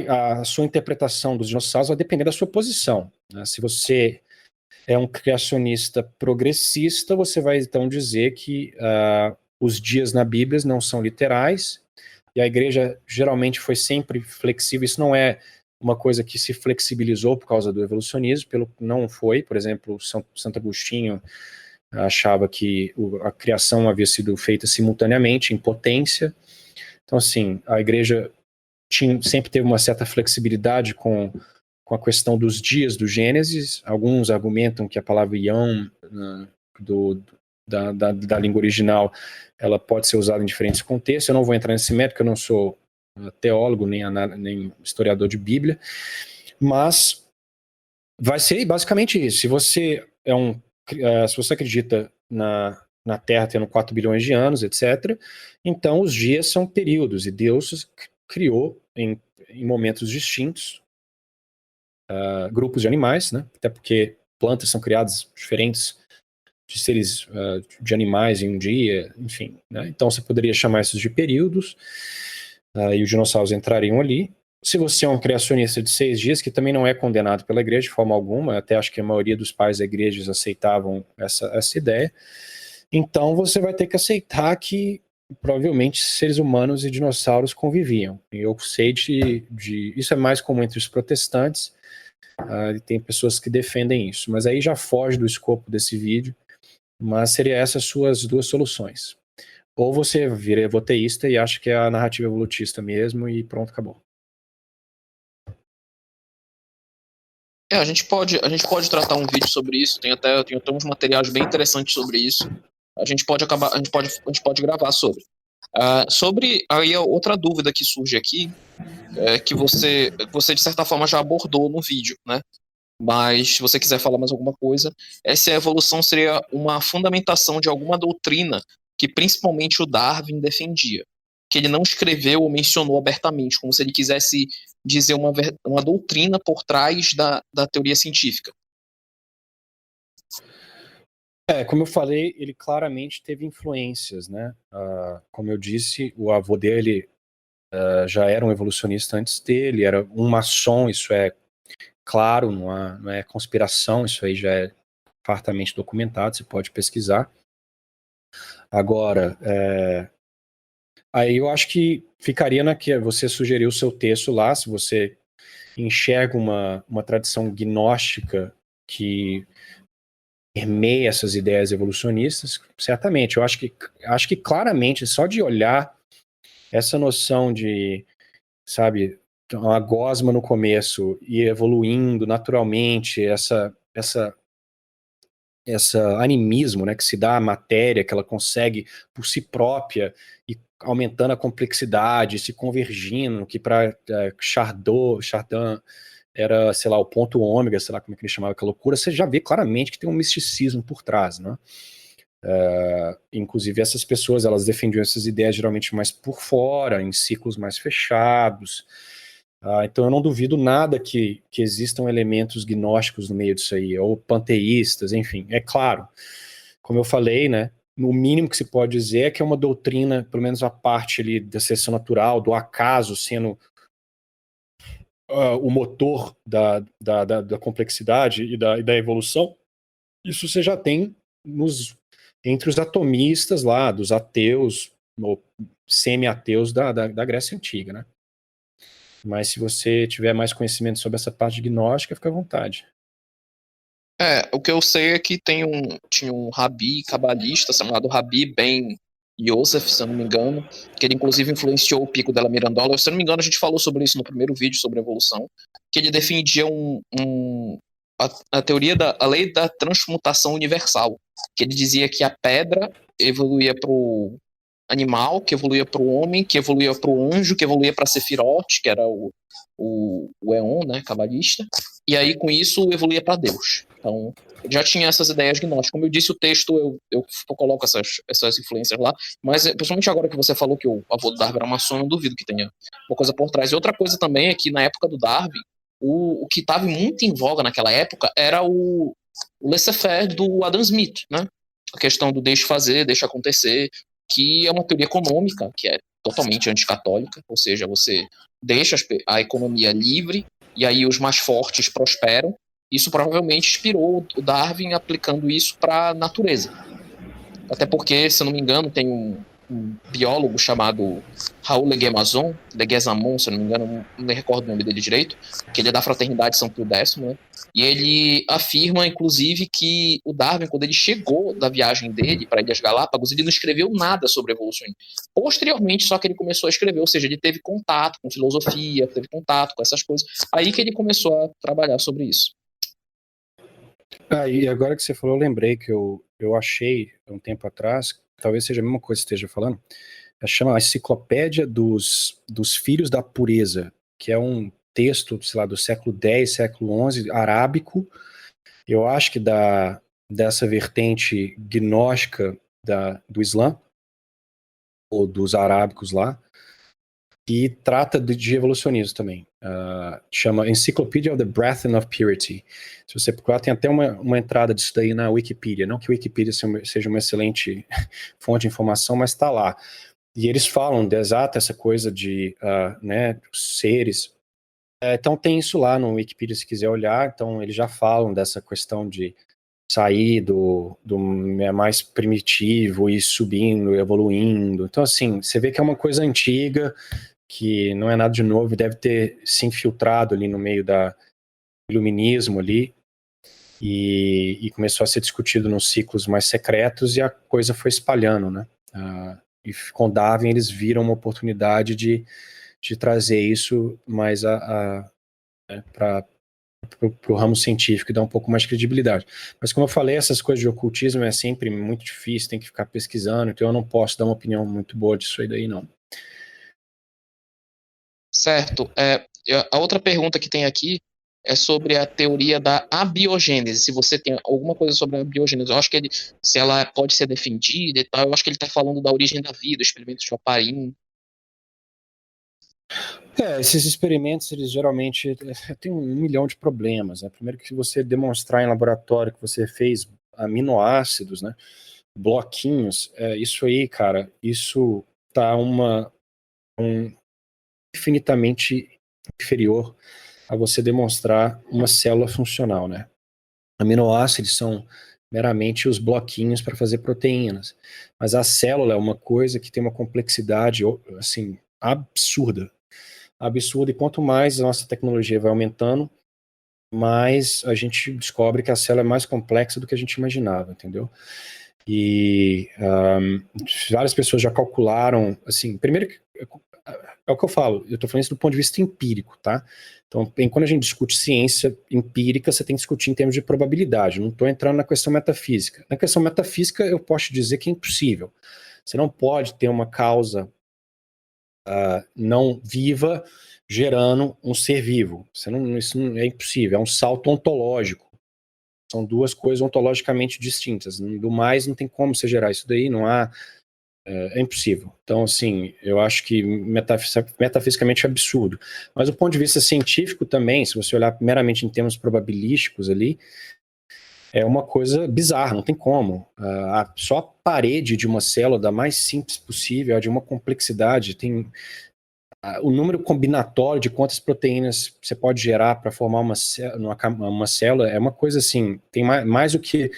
a sua interpretação dos dinossauros vai depender da sua posição, né? Se você é um criacionista progressista, você vai então dizer que os dias na Bíblia não são literais, e a igreja geralmente foi sempre flexível. Isso não é uma coisa que se flexibilizou por causa do evolucionismo, não foi. Por exemplo, Santo Agostinho achava que a criação havia sido feita simultaneamente, em potência. Então, assim, a igreja sempre teve uma certa flexibilidade com a questão dos dias do Gênesis. Alguns argumentam que a palavra yom da língua original ela pode ser usada em diferentes contextos. Eu não vou entrar nesse mérito, porque eu não sou teólogo nem historiador de Bíblia, mas vai ser basicamente isso. Se você se você acredita na Terra tendo 4 bilhões de anos, etc., então os dias são períodos, e Deus criou em momentos distintos grupos de animais, né? Até porque plantas são criadas diferentes de seres de animais em um dia, enfim, né? Então você poderia chamar isso de períodos, e os dinossauros entrariam ali. Se você é um criacionista de 6 dias, que também não é condenado pela igreja de forma alguma, até acho que a maioria dos pais da igreja aceitavam essa ideia, então você vai ter que aceitar que provavelmente seres humanos e dinossauros conviviam. Eu sei isso é mais comum entre os protestantes, e tem pessoas que defendem isso, mas aí já foge do escopo desse vídeo, mas seria essas suas 2 soluções. Ou você vira evoteísta e acha que é a narrativa evolutista mesmo e pronto, acabou. A gente pode tratar um vídeo sobre isso, tem até uns materiais bem interessantes sobre isso. A gente pode gravar sobre. Sobre aí outra dúvida que surge aqui, que você de certa forma já abordou no vídeo, né? Mas se você quiser falar mais alguma coisa, se a evolução seria uma fundamentação de alguma doutrina que principalmente o Darwin defendia, que ele não escreveu ou mencionou abertamente, como se ele quisesse dizer uma doutrina por trás da teoria científica. Como eu falei, ele claramente teve influências, né? Como eu disse, o avô dele já era um evolucionista antes dele, era um maçom, isso é claro, não é conspiração, isso aí já é fartamente documentado, você pode pesquisar. Agora, aí eu acho que ficaria na que você sugeriu o seu texto lá, se você enxerga uma tradição gnóstica que permeia essas ideias evolucionistas, certamente. Eu acho que claramente, só de olhar essa noção de, sabe, uma gosma no começo e evoluindo naturalmente, essa animismo, né, que se dá à matéria, que ela consegue por si própria e aumentando a complexidade, se convergindo, que para Chardin era, sei lá, o ponto ômega, sei lá como é que ele chamava aquela loucura, você já vê claramente que tem um misticismo por trás, né? Inclusive essas pessoas, elas defendiam essas ideias geralmente mais por fora, em ciclos mais fechados. Então eu não duvido nada que existam elementos gnósticos no meio disso aí, ou panteístas, enfim. É claro, como eu falei, né, no mínimo que se pode dizer é que é uma doutrina, pelo menos a parte ali da seleção natural, do acaso sendo o motor da complexidade e da evolução. Isso você já tem entre os atomistas lá, dos ateus, ou semi-ateus da Grécia Antiga, né? Mas se você tiver mais conhecimento sobre essa parte gnóstica, fica à vontade. O que eu sei é que tinha um rabi cabalista chamado Rabi Ben Yosef, se eu não me engano, que ele inclusive influenciou o Pico della Mirandola. Se eu não me engano, a gente falou sobre isso no primeiro vídeo sobre evolução, que ele defendia a teoria a lei da transmutação universal, que ele dizia que a pedra evoluía para o animal, que evoluía para o homem, que evoluía para o anjo, que evoluía para Sephiroth, que era o Eon, né, cabalista, e aí com isso evoluía para Deus. Então, já tinha essas ideias gnósticas. Como eu disse, o texto, eu coloco essas influências lá, mas principalmente agora que você falou que o avô do Darwin era maçom, eu não duvido que tenha uma coisa por trás. E outra coisa também é que na época do Darwin, o que estava muito em voga naquela época era o laissez-faire do Adam Smith, né? A questão do deixe fazer, deixe acontecer, que é uma teoria econômica, que é totalmente anticatólica, ou seja, você deixa a economia livre e aí os mais fortes prosperam. Isso provavelmente inspirou o Darwin aplicando isso para a natureza. Até porque, se eu não me engano, tem um biólogo chamado Raul Leguizamon, se eu não me engano, não me recordo o nome dele direito, que ele é da Fraternidade São Pio X, né? E ele afirma, inclusive, que o Darwin, quando ele chegou da viagem dele para Ilhas Galápagos, ele não escreveu nada sobre evolucionismo. Posteriormente, só que ele começou a escrever, ou seja, ele teve contato com filosofia, teve contato com essas coisas. Aí que ele começou a trabalhar sobre isso. E agora que você falou, eu lembrei que eu achei, um tempo atrás, talvez seja a mesma coisa que você esteja falando, chama a Enciclopédia dos Filhos da Pureza, que é um texto, sei lá, do século X, século XI, arábico, eu acho que dessa vertente gnóstica do Islã, ou dos arábicos lá, e trata de evolucionismo também. Chama Encyclopedia of the Breath of Purity. Se você procurar, tem até uma entrada disso daí na Wikipedia. Não que a Wikipedia seja uma excelente fonte de informação, mas está lá. E eles falam de exata essa coisa de né, seres. Então tem isso lá no Wikipedia, se quiser olhar. Então eles já falam dessa questão de sair do mais primitivo e subindo, evoluindo. Então assim, você vê que é uma coisa antiga, que não é nada de novo, deve ter se infiltrado ali no meio do iluminismo ali, e começou a ser discutido nos ciclos mais secretos, e a coisa foi espalhando, né? E com Darwin eles viram uma oportunidade de trazer isso mais para o ramo científico e dar um pouco mais de credibilidade. Mas como eu falei, essas coisas de ocultismo é sempre muito difícil, tem que ficar pesquisando, então eu não posso dar uma opinião muito boa disso aí daí, não. Certo. A outra pergunta que tem aqui é sobre a teoria da abiogênese. Se você tem alguma coisa sobre a abiogênese, eu acho que se ela pode ser defendida e tal, eu acho que ele está falando da origem da vida, experimentos de Oparin. Esses experimentos, eles geralmente têm 1 milhão de problemas, né? Primeiro que se você demonstrar em laboratório que você fez aminoácidos, né, bloquinhos, isso aí, cara, isso tá infinitamente inferior a você demonstrar uma célula funcional, né? Aminoácidos são meramente os bloquinhos para fazer proteínas, mas a célula é uma coisa que tem uma complexidade, assim, absurda, e quanto mais a nossa tecnologia vai aumentando, mais a gente descobre que a célula é mais complexa do que a gente imaginava, entendeu? E várias pessoas já calcularam, assim, primeiro é o que eu falo, eu estou falando isso do ponto de vista empírico, tá? Então, quando a gente discute ciência empírica, você tem que discutir em termos de probabilidade, não estou entrando na questão metafísica. Na questão metafísica, eu posso dizer que é impossível. Você não pode ter uma causa não viva gerando um ser vivo. Isso não é impossível, é um salto ontológico. São duas coisas ontologicamente distintas. Do mais, não tem como você gerar isso daí, não há. É impossível. Então, assim, eu acho que metafisicamente é absurdo. Mas do ponto de vista científico também, se você olhar meramente em termos probabilísticos ali, é uma coisa bizarra, não tem como. Só a parede de uma célula, da mais simples possível, de uma complexidade, tem o número combinatório de quantas proteínas você pode gerar para formar uma célula é uma coisa assim, tem mais do que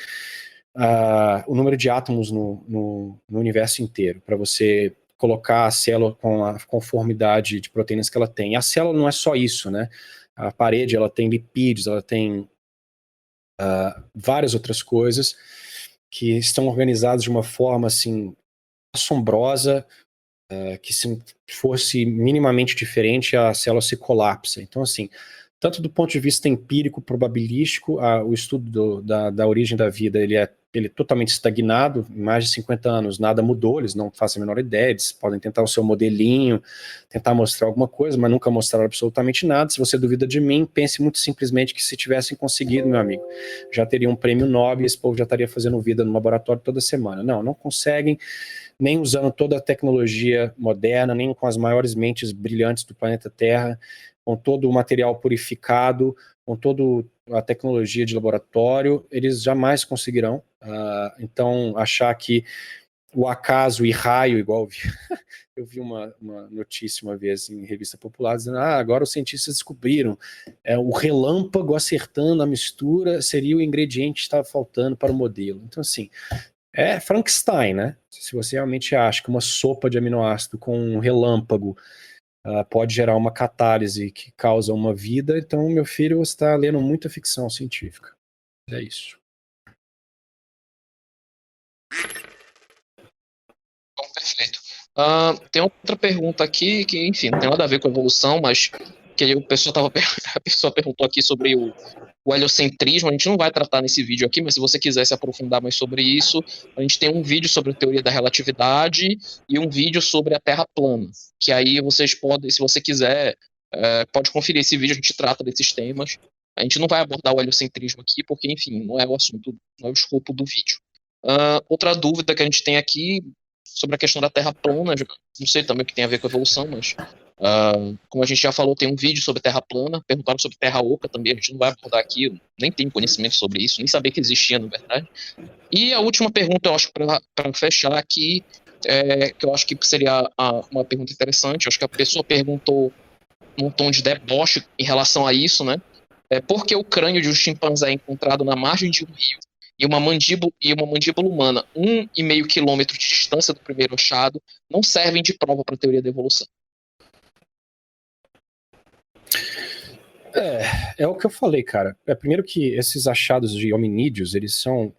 o número de átomos no universo inteiro, para você colocar a célula com a conformidade de proteínas que ela tem. E a célula não é só isso, né? A parede, ela tem lipídios, ela tem várias outras coisas que estão organizadas de uma forma, assim, assombrosa, que se fosse minimamente diferente, a célula se colapsa. Então, assim, tanto do ponto de vista empírico, probabilístico, o estudo da origem da vida, ele é totalmente estagnado, em mais de 50 anos nada mudou, eles não fazem a menor ideia, eles podem tentar o seu modelinho, tentar mostrar alguma coisa, mas nunca mostraram absolutamente nada. Se você duvida de mim, pense muito simplesmente que se tivessem conseguido, meu amigo, já teria um prêmio Nobel, esse povo já estaria fazendo vida no laboratório toda semana. Não conseguem, nem usando toda a tecnologia moderna, nem com as maiores mentes brilhantes do planeta Terra, com todo o material purificado, com toda a tecnologia de laboratório, eles jamais conseguirão. Então, achar que o acaso e raio, igual eu vi uma notícia uma vez em revista popular, dizendo, agora os cientistas descobriram, o relâmpago acertando a mistura seria o ingrediente que estava faltando para o modelo. Então, assim, é Frankenstein, né? Se você realmente acha que uma sopa de aminoácido com um relâmpago pode gerar uma catálise que causa uma vida, então, meu filho, você está lendo muita ficção científica. É isso. Bom, perfeito. Tem outra pergunta aqui que, enfim, não tem nada a ver com evolução, mas que a pessoa perguntou aqui sobre o heliocentrismo. A gente não vai tratar nesse vídeo aqui, mas se você quiser se aprofundar mais sobre isso, a gente tem um vídeo sobre a teoria da relatividade e um vídeo sobre a Terra plana, que aí vocês podem, se você quiser, pode conferir esse vídeo, a gente trata desses temas. A gente não vai abordar o heliocentrismo aqui, porque, enfim, não é o assunto, não é o escopo do vídeo. Outra dúvida que a gente tem aqui sobre a questão da Terra plana, não sei também o que tem a ver com evolução, mas como a gente já falou, tem um vídeo sobre Terra plana, perguntaram sobre Terra oca também, a gente não vai abordar aqui, eu nem tenho conhecimento sobre isso, nem sabia que existia, na verdade. E a última pergunta, eu acho, para fechar aqui, que eu acho que seria uma pergunta interessante, eu acho que a pessoa perguntou num tom de deboche em relação a isso, né? Por que o crânio de um chimpanzé é encontrado na margem de um rio e uma mandíbula humana 1,5 quilômetro de distância do primeiro achado não servem de prova para a teoria da evolução? É o que eu falei, cara. Primeiro que esses achados de hominídeos, eles são,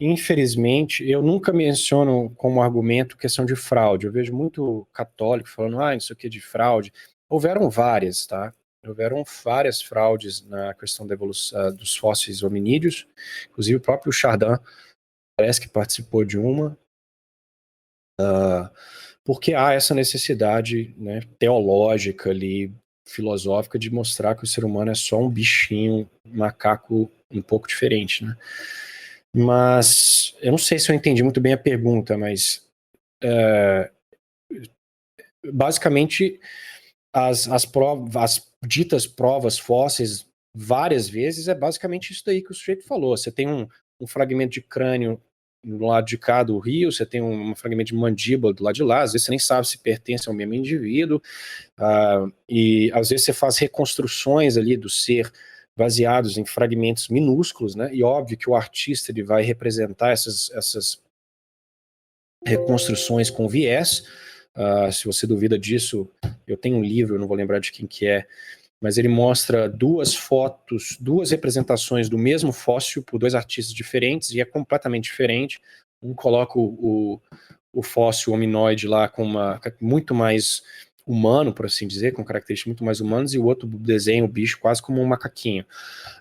infelizmente, eu nunca menciono como argumento questão de fraude. Eu vejo muito católico falando, isso aqui é de fraude. Houveram várias, tá? Houveram várias fraudes na questão da evolução dos fósseis hominídeos. Inclusive o próprio Chardin parece que participou de uma. Porque há essa necessidade, né, teológica ali, filosófica, de mostrar que o ser humano é só um bichinho, um macaco um pouco diferente, né? Mas eu não sei se eu entendi muito bem a pergunta, mas basicamente as ditas provas fósseis várias vezes é basicamente isso daí que o sujeito falou. Você tem um fragmento de crânio do lado de cá do rio, você tem um fragmento de mandíbula do lado de lá, às vezes você nem sabe se pertence ao mesmo indivíduo, e às vezes você faz reconstruções ali do ser baseados em fragmentos minúsculos, né? E óbvio que o artista ele vai representar essas reconstruções com viés. Se você duvida disso, eu tenho um livro, eu não vou lembrar de quem que é, mas ele mostra duas fotos, duas representações do mesmo fóssil por dois artistas diferentes, e é completamente diferente. Um coloca o fóssil hominoide lá com muito mais humano, por assim dizer, com características muito mais humanas, e o outro desenha o bicho quase como um macaquinho.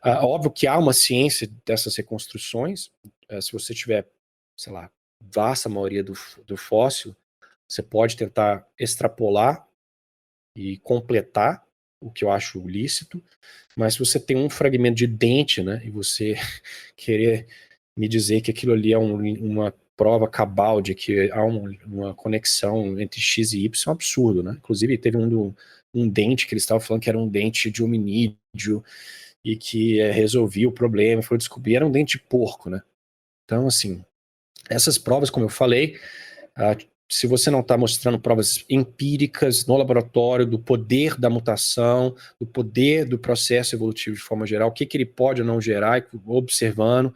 Óbvio que há uma ciência dessas reconstruções. Se você tiver, sei lá, vasta maioria do fóssil, Você pode tentar extrapolar e completar, o que eu acho lícito, mas se você tem um fragmento de dente, né, e você querer me dizer que aquilo ali é uma prova cabal de que há uma conexão entre X e Y, é um absurdo, né? Inclusive teve um dente que eles estavam falando que era um dente de hominídeo e que resolvia o problema, foi descobrir, era um dente de porco, né? Então, assim, essas provas, como eu falei, se você não está mostrando provas empíricas no laboratório do poder da mutação, do poder do processo evolutivo de forma geral, o que ele pode ou não gerar, observando,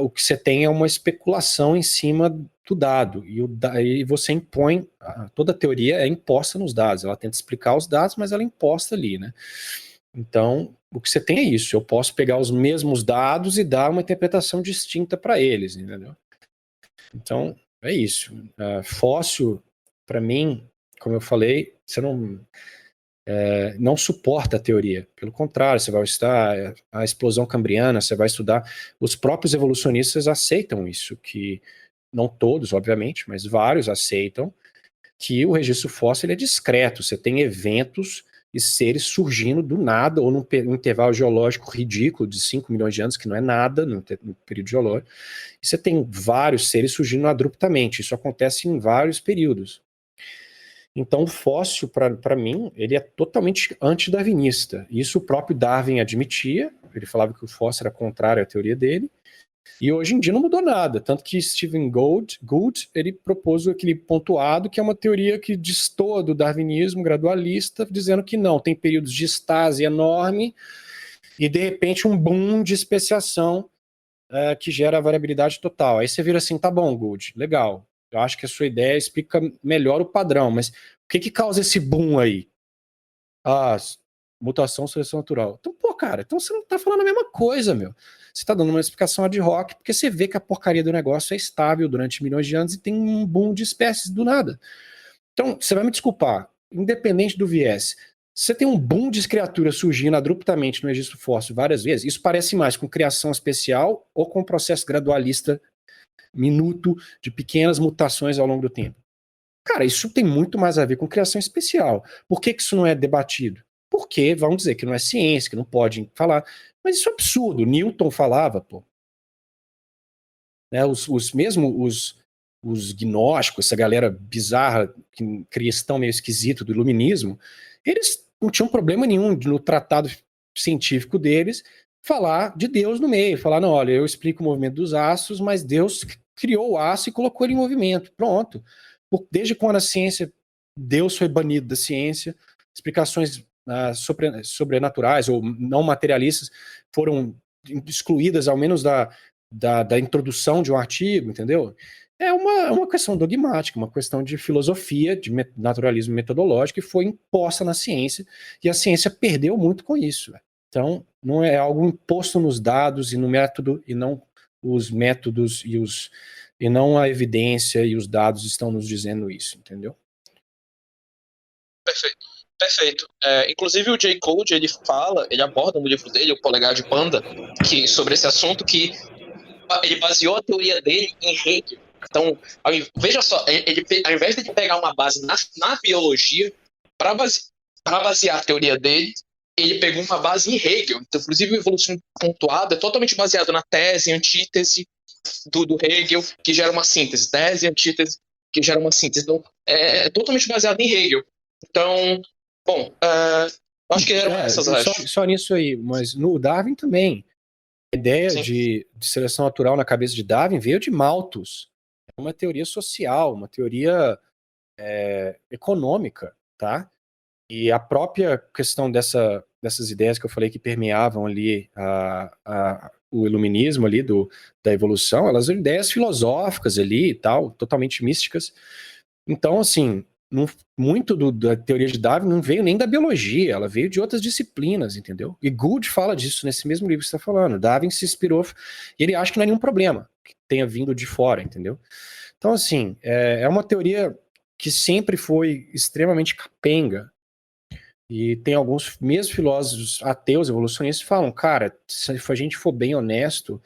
o que você tem é uma especulação em cima do dado, e você impõe, toda a teoria é imposta nos dados, ela tenta explicar os dados, mas ela é imposta ali, né? Então, o que você tem é isso, eu posso pegar os mesmos dados e dar uma interpretação distinta para eles, entendeu? Então, é isso. Fóssil, para mim, como eu falei, você não suporta a teoria. Pelo contrário, você vai estudar a explosão cambriana, você vai estudar. Os próprios evolucionistas aceitam isso, que não todos, obviamente, mas vários aceitam que o registro fóssil ele é discreto. Você tem eventos e seres surgindo do nada, ou num intervalo geológico ridículo de 5 milhões de anos, que não é nada no período geológico. E você tem vários seres surgindo abruptamente. Isso acontece em vários períodos. Então, o fóssil, para mim, ele é totalmente antidarwinista. Isso o próprio Darwin admitia. Ele falava que o fóssil era contrário à teoria dele. E hoje em dia não mudou nada. Tanto que Stephen Gould ele propôs aquele pontuado, que é uma teoria que destoa do darwinismo gradualista, dizendo que não, tem períodos de estase enorme e, de repente, um boom de especiação que gera a variabilidade total. Aí você vira assim, tá bom, Gould, legal. Eu acho que a sua ideia explica melhor o padrão, mas o que causa esse boom aí? Mutação, seleção natural. Então, pô, cara, então você não tá falando a mesma coisa, meu. Você tá dando uma explicação ad hoc, porque você vê que a porcaria do negócio é estável durante milhões de anos e tem um boom de espécies do nada. Então, você vai me desculpar, independente do viés, você tem um boom de criaturas surgindo abruptamente no registro fóssil várias vezes, isso parece mais com criação especial ou com processo gradualista minuto de pequenas mutações ao longo do tempo. Cara, isso tem muito mais a ver com criação especial. Por que isso não é debatido? Porque vão dizer que não é ciência, que não pode falar. Mas isso é absurdo. Newton falava, pô. Né, os gnósticos, essa galera bizarra, cristão meio esquisito do iluminismo, eles não tinham problema nenhum no tratado científico deles falar de Deus no meio, falar, não, olha, eu explico o movimento dos astros, mas Deus criou o astro e colocou ele em movimento, pronto. Desde quando a ciência, Deus foi banido da ciência, explicações sobrenaturais ou não materialistas foram excluídas, ao menos da introdução de um artigo, entendeu? É uma questão dogmática, uma questão de filosofia, de naturalismo metodológico que foi imposta na ciência, e a ciência perdeu muito com isso. Então, não é algo imposto nos dados e no método, e não os métodos e não a evidência e os dados estão nos dizendo isso, entendeu? Perfeito. Inclusive o Jay Gould, ele aborda no livro dele, o Polegar de Panda, sobre esse assunto, que ele baseou a teoria dele em Hegel. Então, veja só, ao invés de ele pegar uma base na biologia para basear a teoria dele, ele pegou uma base em Hegel. Então, inclusive, o evolução pontuada é totalmente baseado na tese e antítese do Hegel, que gera uma síntese. Tese e antítese, que gera uma síntese. Então, é totalmente baseado em Hegel. Então, bom, acho que eram essas as... Só nisso aí, mas no Darwin também. A ideia de seleção natural na cabeça de Darwin veio de Malthus. É uma teoria social, uma teoria econômica, tá? E a própria questão dessas ideias que eu falei que permeavam ali o iluminismo ali da evolução, elas são ideias filosóficas ali e tal, totalmente místicas. Então, assim, muito da teoria de Darwin não veio nem da biologia, ela veio de outras disciplinas, entendeu? E Gould fala disso nesse mesmo livro que você está falando. Darwin se inspirou, e ele acha que não é nenhum problema que tenha vindo de fora, entendeu? Então, assim, é uma teoria que sempre foi extremamente capenga, e tem alguns, mesmo filósofos ateus evolucionistas, que falam, cara, se a gente for bem honesto,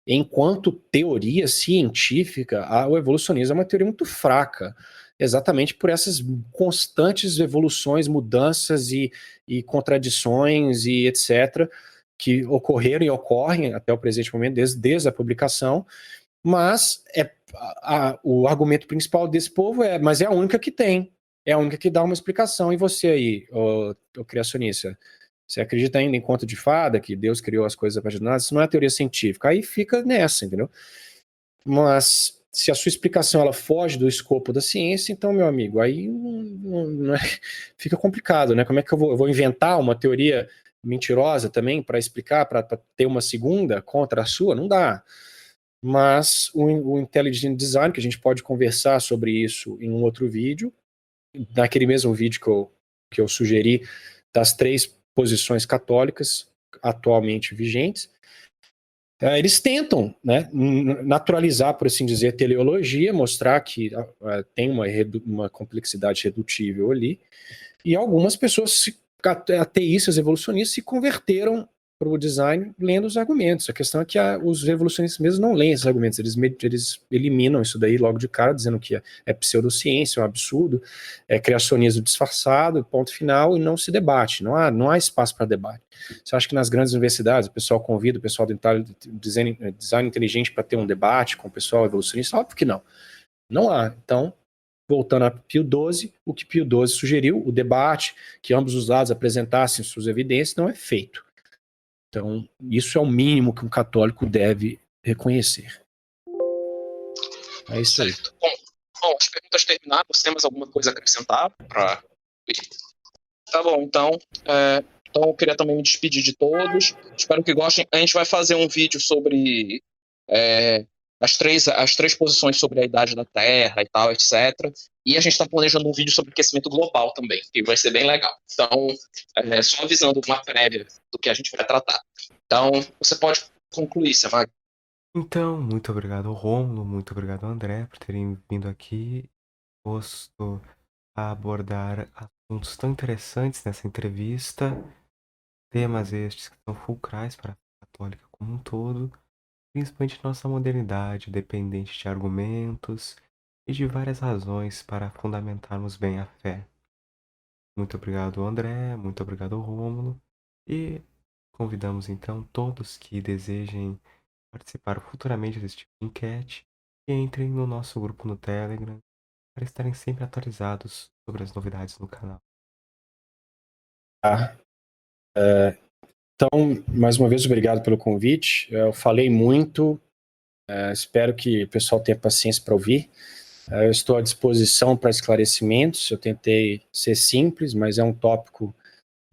enquanto teoria científica, o evolucionismo é uma teoria muito fraca. exatamente por essas constantes evoluções, mudanças e contradições e etc., que ocorreram e ocorrem até o presente momento, desde a publicação, mas o argumento principal desse povo mas é a única que tem, é a única que dá uma explicação. E você aí, ô criacionista, você acredita ainda em conto de fada, que Deus criou as coisas a partir do nada? Isso não é teoria científica, aí fica nessa, entendeu? Mas se a sua explicação ela foge do escopo da ciência, então, meu amigo, aí fica complicado, né? Como é que eu vou inventar uma teoria mentirosa também para explicar, para ter uma segunda contra a sua? Não dá. Mas o Intelligent Design, que a gente pode conversar sobre isso em um outro vídeo, naquele mesmo vídeo que eu sugeri, das 3 posições católicas atualmente vigentes, eles tentam, né, naturalizar, por assim dizer, a teleologia, mostrar que tem uma complexidade redutível ali, e algumas pessoas ateístas, evolucionistas, se converteram para o design lendo os argumentos. A questão é que os evolucionistas mesmos não leem esses argumentos, eles eliminam isso daí logo de cara, dizendo que é pseudociência, é um absurdo, é criacionismo disfarçado, ponto final, e não se debate, não há espaço para debate. Você acha que nas grandes universidades o pessoal convida o pessoal do design inteligente para ter um debate com o pessoal evolucionista? Óbvio que não. Não há. Então, voltando a Pio XII, o que Pio XII sugeriu, o debate, que ambos os lados apresentassem suas evidências, não é feito. Então, isso é o mínimo que um católico deve reconhecer. É isso aí. Bom, as perguntas terminaram. Você tem mais alguma coisa a acrescentar? Tá bom, então eu queria também me despedir de todos. Espero que gostem. A gente vai fazer um vídeo sobre as três posições sobre a idade da Terra e tal, etc. E a gente está planejando um vídeo sobre aquecimento global também, que vai ser bem legal. Então, só avisando uma prévia do que a gente vai tratar. Então, você pode concluir, Samag. Então, muito obrigado, Rômulo, muito obrigado, André, por terem vindo aqui, posto a abordar assuntos tão interessantes nessa entrevista, temas estes que são fulcrais para a fé católica como um todo, principalmente nossa modernidade, dependente de argumentos e de várias razões para fundamentarmos bem a fé. Muito obrigado, André, muito obrigado, Rômulo, e convidamos então todos que desejem participar futuramente desse tipo de enquete e entrem no nosso grupo no Telegram para estarem sempre atualizados sobre as novidades no canal. Então, mais uma vez, obrigado pelo convite. Eu falei muito, espero que o pessoal tenha paciência para ouvir. Eu estou à disposição para esclarecimentos. Eu tentei ser simples, mas é um tópico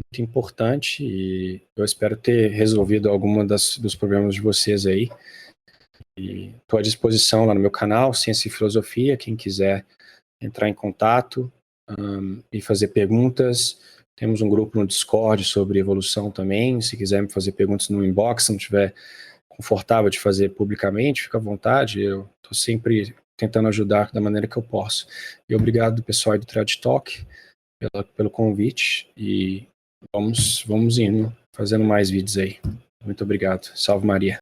muito importante e eu espero ter resolvido alguma dos problemas de vocês aí. E estou à disposição lá no meu canal, Ciência e Filosofia, quem quiser entrar em contato e fazer perguntas. Temos um grupo no Discord sobre evolução também, se quiser me fazer perguntas no inbox, se não estiver confortável de fazer publicamente, fica à vontade, eu estou sempre tentando ajudar da maneira que eu posso. E obrigado, pessoal do Trad Talk, pelo convite, e vamos indo, fazendo mais vídeos aí. Muito obrigado. Salve Maria.